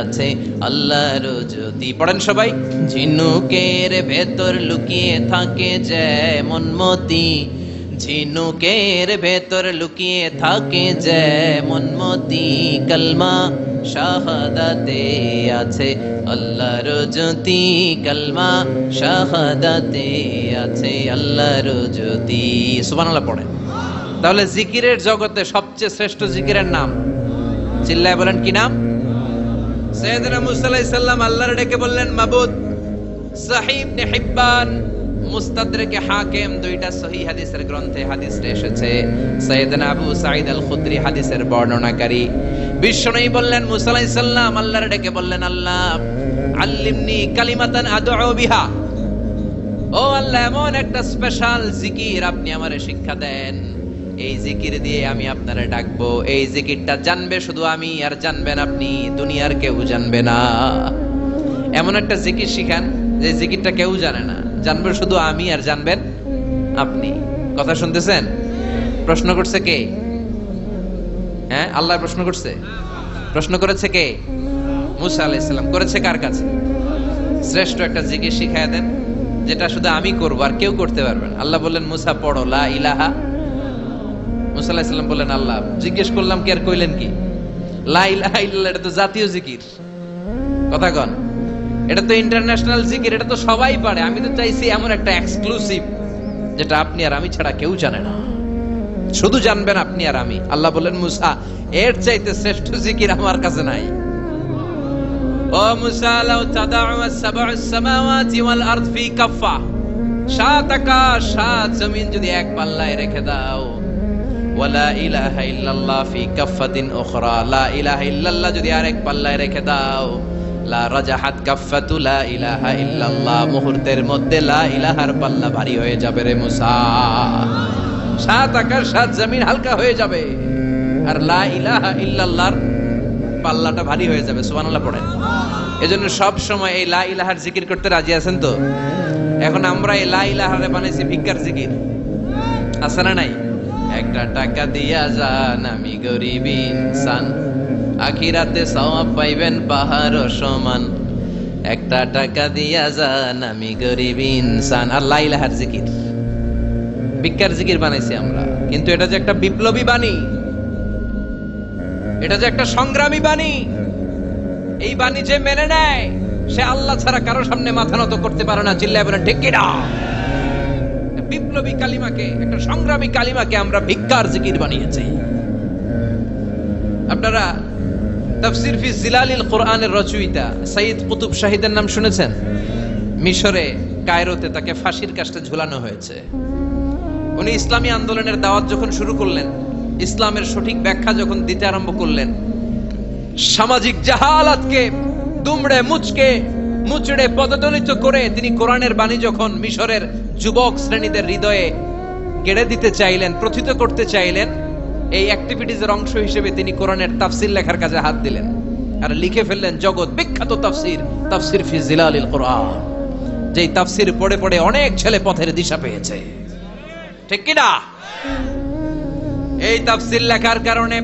আছে আল্লাহর জ্যোতি। পড়েন সবাই। ঝিনুকের ভেতর লুকিয়ে থাকে যেমন মতি, ঝিনুকের ভেতর লুকিয়ে থাকে যেমন মতি, কালমা শাহাদাতে আছে আল্লাহর জ্যোতি, কালমা শাহাদাতে আছে আল্লাহর জ্যোতি। সুবহানাল্লাহ পড়েন। তাহলে জিকিরের জগতে সবচেয়ে শ্রেষ্ঠ জিকিরের নাম, চিল্লায় বলেন কি নাম? সাইয়েদনা মুসা আলাইহিস সালাম আল্লাহর ডেকে বললেন মাবুদ। সহিহ ইবনে হিব্বান, মুস্তাদরাকে হাকিম দুইটা সহিহ হাদিসের গ্রন্থে হাদিসটা এসেছে। সাইয়েদনা আবু সাঈদ আল খুদরি হাদিসের বর্ণনাকারী। বিশ্বনবী বললেন মুসা আলাইহিস সালাম আল্লাহর ডেকে বললেন আল্লাহ আল্লিমনি কালিমাতান আদউ বিহা। ও আল্লাহ, এমন একটা স্পেশাল জিকির আপনি আমারে শিক্ষা দেন, এই জিকির দিয়ে আমি আপনারে ডাকবো। এই জিকিরটা জানবে শুধু আমি, আর জানবেন আপনি, দুনিয়ার কেউ জানবে না। এমন একটা জিকির শিখান যে জিকিরটা কেউ জানে না, জানবে শুধু আমি আর জানবেন আপনি। কথা শুনতেছেন? প্রশ্ন করছে কে? হ্যাঁ, আল্লাহ প্রশ্ন করছে। প্রশ্ন করেছে কে? মুসা আলাইহিস সালাম। করেছে কার কাছে? শ্রেষ্ঠ একটা জিকির শিখায় দেন যেটা শুধু আমি করবো আর কেউ করতে পারবে না। আল্লাহ বললেন মুসা পড়ো লা ইলাহা। মুসা আলাইহিস সালাম বললেন আল্লাহ জিজ্ঞেস করলাম কি আর কইলেন কি? লা ইলাহা ইল্লাল্লাহ এটা তো জাতীয় জিকির। কথা কন, এটা তো ইন্টারন্যাশনাল জিকির, এটা তো সবাই পারে। আমি তো চাইছি এমন একটা এক্সক্লুসিভ যেটা আপনি আর আমি ছাড়া কেউ জানে না, শুধু জানবেন আপনি আর আমি। আল্লাহ বললেন মুসা এর চাইতে শ্রেষ্ঠ জিকির আমার কাছে নাই। ও মুসা লাউ তাদাউ সাবউস সামাওয়াতি ওয়াল আরদ ফি কাফা, সাত আকাশ সাত জমিন যদি এক পাল্লায় রেখে দাও, ওয়ালা ইলাহা ইল্লাল্লাহ ফি কাফাতিন উখরা, লা ইলাহা ইল্লাল্লাহ যদি আরেক পাল্লায় রেখে দাও, লা রাজাহাত কাফাতু লা ইলাহা ইল্লাল্লাহ, মুহূর্তের মধ্যে লা ইলাহার পাল্লা ভারী হয়ে যাবে রে মুসা। সাত আকাশ সাত জমিন হালকা হয়ে যাবে আর লা ইলাহা ইল্লাল্লাহর পাল্লাটা ভারী হয়ে যাবে। সুবহানাল্লাহ পড়েন। এজন্য সব সময় এই লা ইলাহার জিকির করতে রাজি আছেন তো? এখন আমরা এই লা ইলাহারে বানাইছি ভিক্ষার জিকির, আছে না নাই? একটা টাকা দিয়া যান আমি গরিব ইনসান, আখিরাতে সওয়াব পাইবেন পাহাড় সমান। একটা টাকা দিয়া যান আমি গরিব ইনসান। আর লা ইলাহার জিকির ভিক্ষার জিকির বানাইছি আমরা। কিন্তু এটা যে একটা বিপ্লবী বাণী, এটা যে একটা সংগ্রামী বাণী, এই বাণী যে মেনে নেয় সে আল্লাহ ছাড়া কারো সামনে মাথা নত করতে পারে না। চিল্লায় বলেন ঠিক কি না? বিপ্লবী কালিমাকে, একটা সংগ্রামী কালিমাকে আমরা ভিক্ষার জিকির বানিয়েছি। আপনারা তাফসীর ফি জিলালিল কোরআনের রচয়িতা সাইয়্যিদ কুতুব শাহীদের নাম শুনেছেন? মিশরে কায়রোতে তাকে ফাঁসির কাস্টে ঝুলানো হয়েছে। উনি ইসলামী আন্দোলনের দাওয়াত যখন শুরু করলেন, ইসলামের সঠিক ব্যাখ্যা যখন দিতে আরম্ভ করলেন, সামাজিক জাহালাতকে দুমড়ে মুচড়ে পদদলিত করে তিনি কোরআনের বাণী যখন মিশরের যুবক শ্রেণীদের হৃদয়ে গেড়ে দিতে চাইলেন, প্রথিত করতে চাইলেন, এই অ্যাক্টিভিটিজের অংশ হিসেবে তিনি কোরআনের তাফসীর লেখার কাজে হাত দিলেন আর লিখে ফেললেন জগৎ বিখ্যাত তাফসীর, তাফসীর ফি জিলালিল কোরআন, যেই তাফসীর পড়ে পড়ে অনেক ছেলে পথের দিশা পেয়েছে। ঠিক কি না? এই তাফসীর লেখার কারণে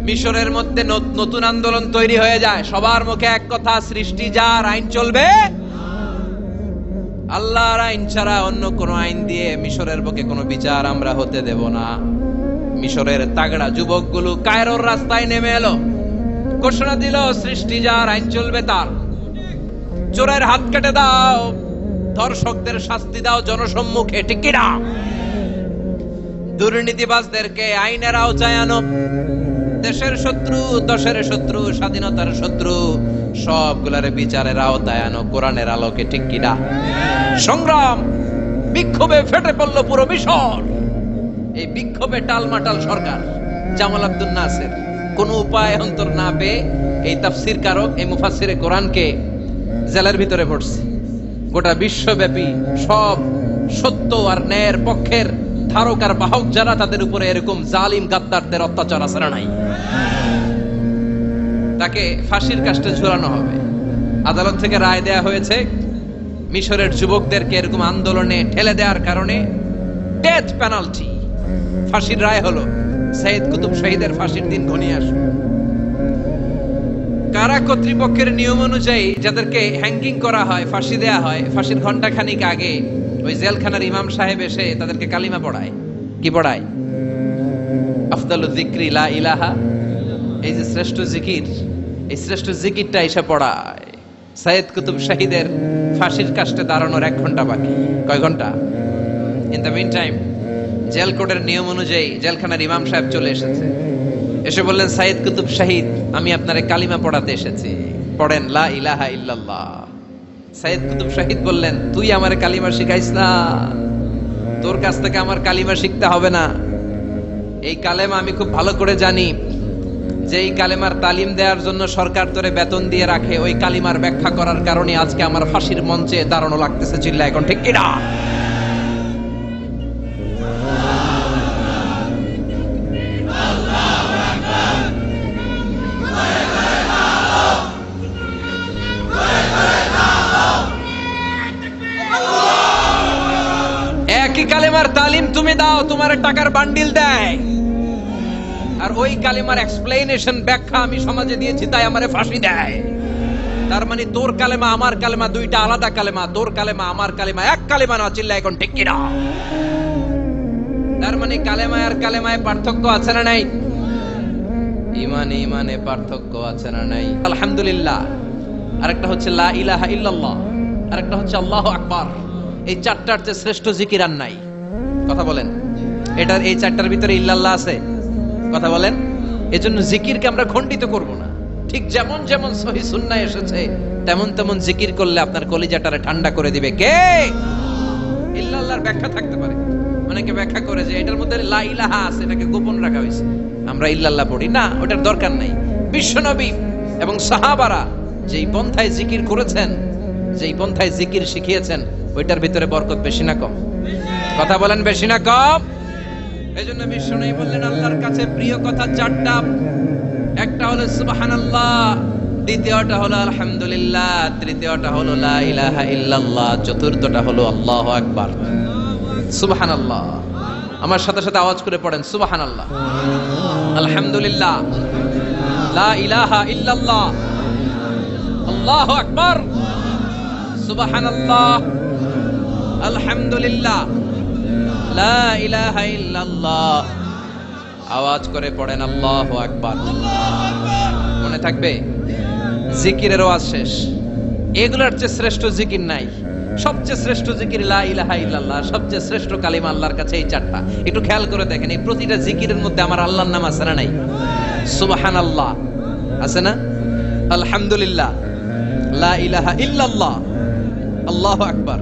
মিশরের মধ্যে নতুন আন্দোলন তৈরি হয়ে যায়। সবার মুখে এক কথা, সৃষ্টি যার, আইন চলবে আল্লাহর আইন ছাড়া অন্য কোন আইন দিয়ে মিশরের বুকে কোনো বিচার আমরা হতে দেব না। মিশরের তাগড়া যুবকগুলো কায়রোর রাস্তায় নেমে এলো, ঘোষণা দিল সৃষ্টি যার, আইন চলবে তার। চোরের হাত কেটে দাও, ধর্ষকদের শাস্তি দাও জনসম্মুখে। ঠিক কি না? দুর্নীতিবাজদেরকে আইনের আওতায় আনো। দেশের শত্রু, দশের শত্রু, স্বাধীনতার শত্রু সবগুলার বিচারের আওতায় আনো কোরআনের আলোকে। ঠিক কি না? সংগ্রাম, বিক্ষোভে ফেটে পড়ল পুরো মিশর। এই বিক্ষোভে টালমাটাল সরকার, জামাল আব্দুল নাসের কোন উপায় অন্তর না পেয়ে এই তাফসীর কারক, এই মুফাসসিরে কোরআনকে জেলের ভিতরে পড়ছে। গোটা বিশ্বব্যাপী সব সত্য আর ন্যায়ের পক্ষের ধারক আর বাহক যারা, তাদের উপরে এরকম জালিম গাদ্দারদের অত্যাচার আছে না নাই? তাকে ফাঁসির কাস্টে ঝুলানো হবে। আদালত থেকে রায় দেয়া হয়েছে মিশরের যুবকদেরকে এরকম আন্দোলনে ঠেলে দেওয়ার কারণে ডেথ পেনাল্টি, ফাঁসির রায় হলো। সৈয়দ কুতুব শহীদের ফাঁসির দিন ঘনিয়ে আসে। কারা কর্তৃপক্ষের নিয়ম অনুযায়ী যাদেরকে হ্যাঙ্গিং করা হয়, ফাঁসি দেয়া হয়, ফাঁসির ঘন্টা খানিক আগে ওই জেলখানার ইমাম সাহেব এসে তাদেরকে কালিমা পড়ায়। কি পড়ায়? আফদালুয যিকরি লা ইলাহা, এই যে শ্রেষ্ঠ জিকির, এই শ্রেষ্ঠ জিকিরটা এসে পড়ায়। সৈয়দ কুতুব শহীদের ফাঁসির কাস্টে দাঁড়ানোর 1 ঘন্টা বাকি। কয় ঘন্টা? In the mean time jail কোডের নিয়ম অনুযায়ী জেলখানার ইমাম সাহেব চলে এসেছে। এসে বললেন, সৈয়দ কুতুব শহীদ, আমি আপনারে কালিমা পড়াতে এসেছি, পড়েন লা ইলাহা ইল্লাল্লাহ। সৈয়দ কুতুব শহীদ বললেন, তুই আমার কালিমা শিখাইস না, তোর কাছ থেকে আমার কালিমা শিখতে হবে না। এই কালেমা আমি খুব ভালো করে জানি, যে এই কালেমার তালিম দেওয়ার জন্য সরকার তোরে বেতন দিয়ে রাখে, ওই কালিমার ব্যাখ্যা করার কারণে আজকে আমার ফাঁসির মঞ্চে দাঁড়ানো লাগতেছে। চিল্লা এখন, ঠিক কি না? একই কালেমার তালিম তুমি দাও, তোমার টাকার বান্ডিল দেয়, আর ওই কালেমার এক্সপ্লেনেশন, ব্যাখ্যা আমি সমাজে দিয়েছি তাই আমারে ফাঁসি দেয়। তার মানে তোর কালেমা আমার কালেমা দুইটা আলাদা কালেমা, তোর কালেমা আমার কালেমা এক কালেমা না। চিল্লা এখন, ঠিক কি না? তার মানে কালেমায় আর কালেমায় পার্থক্য আছে না নাই? ইমানে ইমানে পার্থক্য আছে না নাই? আলহামদুলিল্লাহ, আরেকটা হচ্ছে লা ইলাহা ইল্লাল্লাহ, আরেকটা হচ্ছে আল্লাহু আকবার। এই চারটার চেয়ে শ্রেষ্ঠ জিকির আর নাই। কথা বলেন, এটার এই চারটার ভিতরে ইল্লাল্লাহ আছে? কথা বলেন। এজন্য জিকিরকে আমরা খণ্ডিত করব না। ঠিক যেমন যেমন সহিহ সুন্নাহ এসেছে তেমন তেমন জিকির করলে আপনার কলিজাটারে ঠান্ডা করে দিবে কে? ইল্লাল্লাহর ব্যাখ্যা থাকতে পারে, অনেকে ব্যাখ্যা করে যে এটার মধ্যে লা ইলাহা আছে, এটাকে গোপন রাখা হয়েছে, আমরা ইল্লাল্লাহ পড়ি না, ওটার দরকার নাই। বিশ্বনবী এবং সাহাবারা যেই পন্থায় জিকির করেছেন, যেই পন্থায় জিকির শিখিয়েছেন, ওইটার ভিতরে বরকত বেশি না কম? কথা বলেন, বেশি না কম? এজন্য বিশ্বনবী বললেন আল্লাহর কাছে প্রিয় কথা 4টা। একটা হলো সুবহানাল্লাহ, দ্বিতীয়টা হলো আলহামদুলিল্লাহ, তৃতীয়টা হলো লা ইলাহা ইল্লাল্লাহ, চতুর্থটা হলো আল্লাহু আকবার। সুবহানাল্লাহ, আমার সাথে সাথে আওয়াজ করে পড়েন সুবহানাল্লাহ, আলহামদুলিল্লাহ, লা ইলাহা ইল্লাল্লাহ, আল্লাহু আকবার, সুবহানাল্লাহ, আলহামদুলিল্লাহ, লা ইলাহা ইল্লাল্লাহ। আওয়াজ করে পড়েন আল্লাহু আকবার। মনে থাকবে, জিকিরের ওয়াজ শেষ। এগুলোর চেয়ে শ্রেষ্ঠ জিকির নাই। সবচেয়ে শ্রেষ্ঠ জিকির লা ইলাহা ইল্লাল্লাহ, সবচেয়ে শ্রেষ্ঠ কালিমা আল্লাহর কাছে এই 4টা। একটু খেয়াল করে দেখেন, এই প্রতিটা জিকিরের মধ্যে আমার আল্লাহর নাম আছে না নাই? সুবহানাল্লাহ আছে না? আলহামদুলিল্লাহ, লা ইলাহা ইল্লাল্লাহ, আল্লাহু আকবার।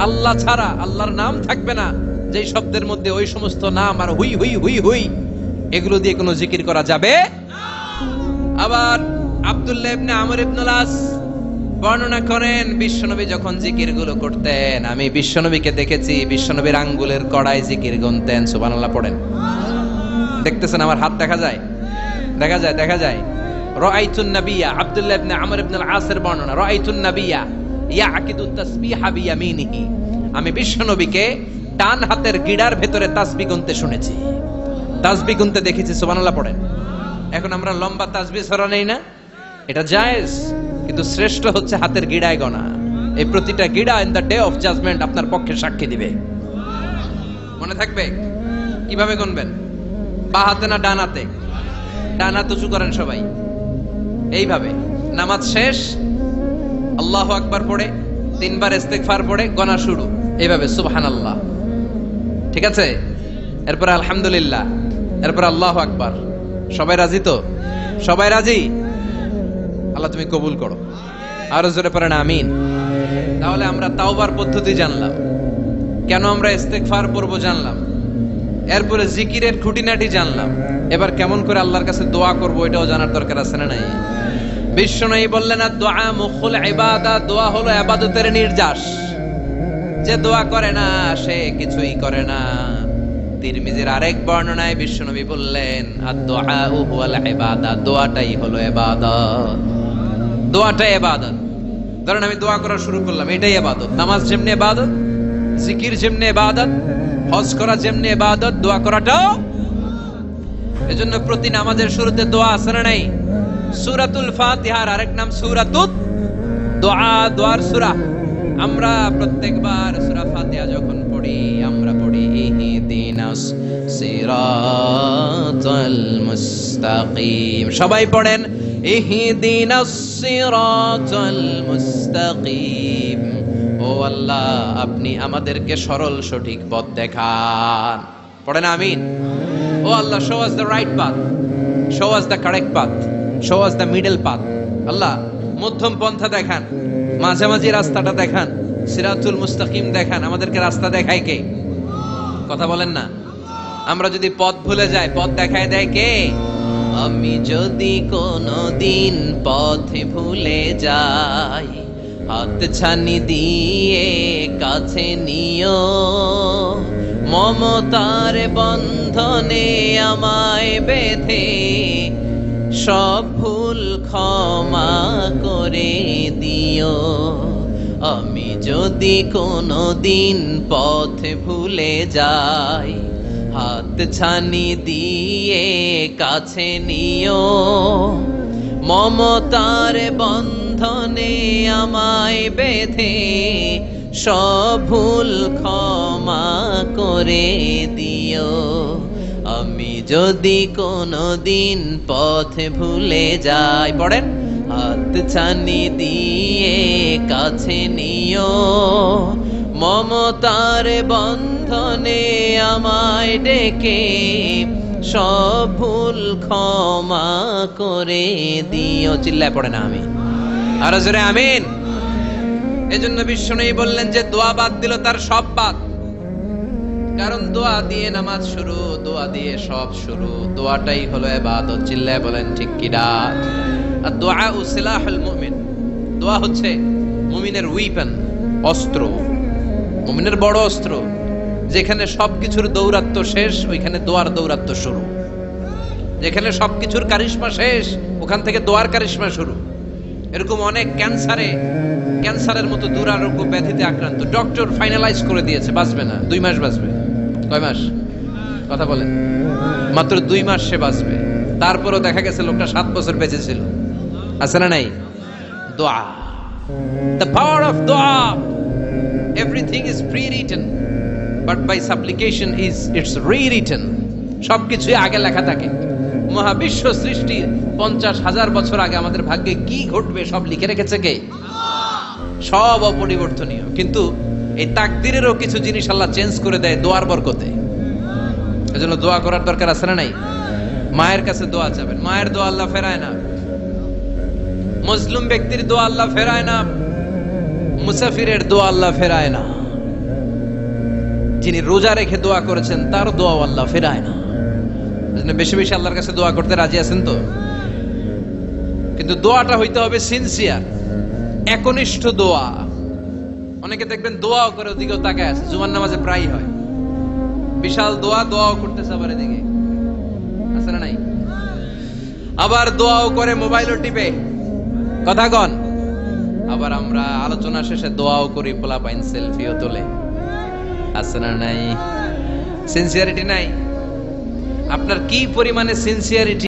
আল্লাহ ছাড়া, আল্লাহর নাম থাকবে না যেই শব্দের মধ্যে ওই সমস্ত নাম আর হুই হুই হুই হুই, এগুলো দিয়ে কোনো জিকির করা যাবে না। আবার আব্দুল্লাহ ইবনে আমর ইবনে আস বর্ণনা করেন, বিশ্বনবী যখন জিকির গুলো করতেন, আমি বিশ্বনবীকে দেখেছি বিশ্বনবীর আঙ্গুলের কড়ায় জিকির গুনতেন। সুবহানাল্লাহ পড়েন। দেখতেছেন আমার হাত দেখা যায়, দেখা যায়, দেখা যায়। রাআইতুন নাবিয়্যা, আব্দুল্লাহ ইবনে আমর ইবনে আল-আসের বর্ণনা, রাআইতুন নাবিয়্যা ইয়াকিদু তাসবিহা বিয়ামিনিহি, আমি বিশ্বনবীকে ডান হাতের গিড়ার ভেতরে তাসবিহ গুনতে শুনেছি, তাসবিহ গুনতে দেখেছি। সুবহানাল্লাহ পড়েন। এখন আমরা লম্বা তাসবিহ ছড়া নেই না, এটা জায়েজ, কিন্তু শ্রেষ্ঠ হচ্ছে হাতের গিড়ায় গোনা। এই প্রতিটা গিড়া in the day of judgement আপনার পক্ষে সাক্ষী দিবে। মনে থাকবে কিভাবে গুনবেন? বা হাতে না ডান হাতে? ডান হাত উঁচু করেন সবাই, এইভাবে। নামাজ শেষ, আল্লাহু আকবার পড়ে 3 বার ইস্তিগফার পড়ে গোনা শুরু, এইভাবে সুবহানাল্লাহ, ঠিক আছে? এরপর আলহামদুলিল্লাহ, এরপর আল্লাহু আকবার। সবাই রাজি তো? সবাই রাজি? আল্লাহ তুমি কবুল করো। আরো জোরে পড়েন আমিন। তাহলে আমরা তাওবার পদ্ধতি জানলাম, কেন আমরা ইস্তিগফার পড়বো জানলাম, এরপরে জিকিরের খুঁটিনাটি জানলাম। এবার কেমন করে আল্লাহর কাছে দোয়া করবো এটাও জানার দরকার আছে না নাই? বিশ্বনবী বললেন দোয়া মুখুল ইবাদত, দোয়া হলো ইবাদতের নির্যাস। যে দোয়া করে না সে কিছুই করে না। তিরমিজির আরেক বর্ণনায় বিশ্বনবী বললেন আদ-দুআ হুয়াল ইবাদত, দোয়াটাই হলো ইবাদত, দোয়াটাই ইবাদত। ধরেন আমি দোয়া করা শুরু করলাম, এটাই ইবাদত। নামাজ যেমনি ইবাদত, জিকির যেমনি ইবাদত, হজ করা যেমনি ইবাদত, দোয়া করাটাও। এজন্য প্রতি নামাজের শুরুতে দোয়া আছে না নাই? সূরাতুল ফাতিহার আরেক নাম সূরাতুদ দোয়া, দোয়ার সূরা। আমরা প্রত্যেকবার সূরা ফাতিহা যখন পড়ি আমরা পড়ি ইহদিনাস সিরাতাল মুস্তাকিম। সবাই পড়েন ইহদিনাস সিরাতাল মুস্তাকিম। ও আল্লাহ, আপনি আমাদেরকে সরল সঠিক পথ দেখান। পড়েন আমিন। ও আল্লাহ, show us the right path, show us the correct path, show us the middle path. আল্লাহ মধ্যম পন্থা দেখান, মাঝামাঝি রাস্তাটা দেখান, সিরাতুল মুস্তাকিম দেখান। আমাদেরকে রাস্তা দেখায় কে? কথা বলেন না। আমরা যদি পথ ভুলে যাই, পথ দেখায় দেয় কে? আমি যদি কোনদিন পথে ভুলে যাই, হাত ছানি দিয়ে কাছে নিও, মমতার বন্ধনে আমায় বেঁধে সব ভুল ক্ষমা করে দিও। আমি যদি কোনদিন পথে ভুলে যাই, হাত ছানি দিয়ে কাছে নিও, মমতার বন্ধনে আমায় বেঁধে সব ভুল ক্ষমা করে দিও। আমি যদি কোনদিন পথে ভুলে যাই, পড়েন, হাত ছানি দিয়ে কাছে নিও, মমতার বন্ধনে আমায় ডেকে সব ভুল ক্ষমা করে দিও। চিল্লায় পড়ে না আমি, আরো জোরে আমিন। এজন্য বিশ্বনবী বললেন যে দোয়া বাদ দিল তার সব বাদ। কারণ দোয়া দিয়ে নামাজ শুরু, দোয়া দিয়ে সব শুরু, দোয়াটাই হলো ইবাদত। চিল্লায় বলেন ঠিক কি না? আর দোয়া সিলাহুল মুমিন, দোয়া হচ্ছে মুমিনের উইপেন, অস্ত্র, মুমিনের বড় অস্ত্র। যেখানে সবকিছুর দৌরাত্ম শেষ ওইখানে দোয়ার দৌরাত্ম শুরু। যেখানে সবকিছুর কারিশমা শেষ ওখান থেকে দোয়ার কারিশমা শুরু। এরকম অনেক ক্যান্সারের মতো দুরারোগ্য ব্যাধিতে আক্রান্ত, ডক্টর ফাইনালাইজ করে দিয়েছে বাঁচবে না, 2 মাস বাঁচবে। কয় মাস? কথা বলেন। মাত্র 2 মাস সে বাঁচবে। তারপরও দেখা গেছে লোকটা 7 বছর বেঁচে ছিল। আছে না নাই? দোয়া, the power of দোয়া। Everything is pre-written, but by supplication it's rewritten. সবকিছুই আগে লেখা থাকে। মহাবিশ্ব সৃষ্টির 50,000 বছর আগে আমাদের ভাগ্যে কি ঘটবে সব লিখে রেখেছে কে? সব অপরিবর্তনীয়। কিন্তু এই তাকদিরেরও কিছু জিনিস আল্লাহ চেঞ্জ করে দেয় দোয়ার বরকতে। এজন্য দোয়া করার দরকার আছে না নাই? মায়ের কাছে দোয়া চাবেন, মায়ের দোয়া আল্লাহ ফেরায় না। মুসলিম ব্যক্তির দোয়া আল্লাহ ফেরায় না, মুসাফিরের দোয়া আল্লাহ ফেরায় না। যিনি রোজা রেখে দোয়া করেছেন তার দোয়া আল্লাহ ফেরায় না। বেশি বেশি আল্লাহর কাছে দোয়া করতে রাজি আছেন তো? কিন্তু দোয়াটা হইতে হবে সিনসিয়ার, একনিষ্ঠ দোয়া। অনেকে দেখবেন দোয়াও করে ওদিকেও তাকায় আছে, জুমার নামাজে প্রায় হয়, বিশাল দোয়াও করতেছে আবার এদিকে। আছে না নাই? আবার দোয়াও করে, মোবাইলও টিপে, কথা কন। আবার আমরা আলোচনা শেষে দোয়াও করি, পোলাপাইন সেলফিও তোলে, আছে না নাই? সিনসিয়ারিটি নাই? আপনার কি পরিমাণে সিনসিয়ারিটি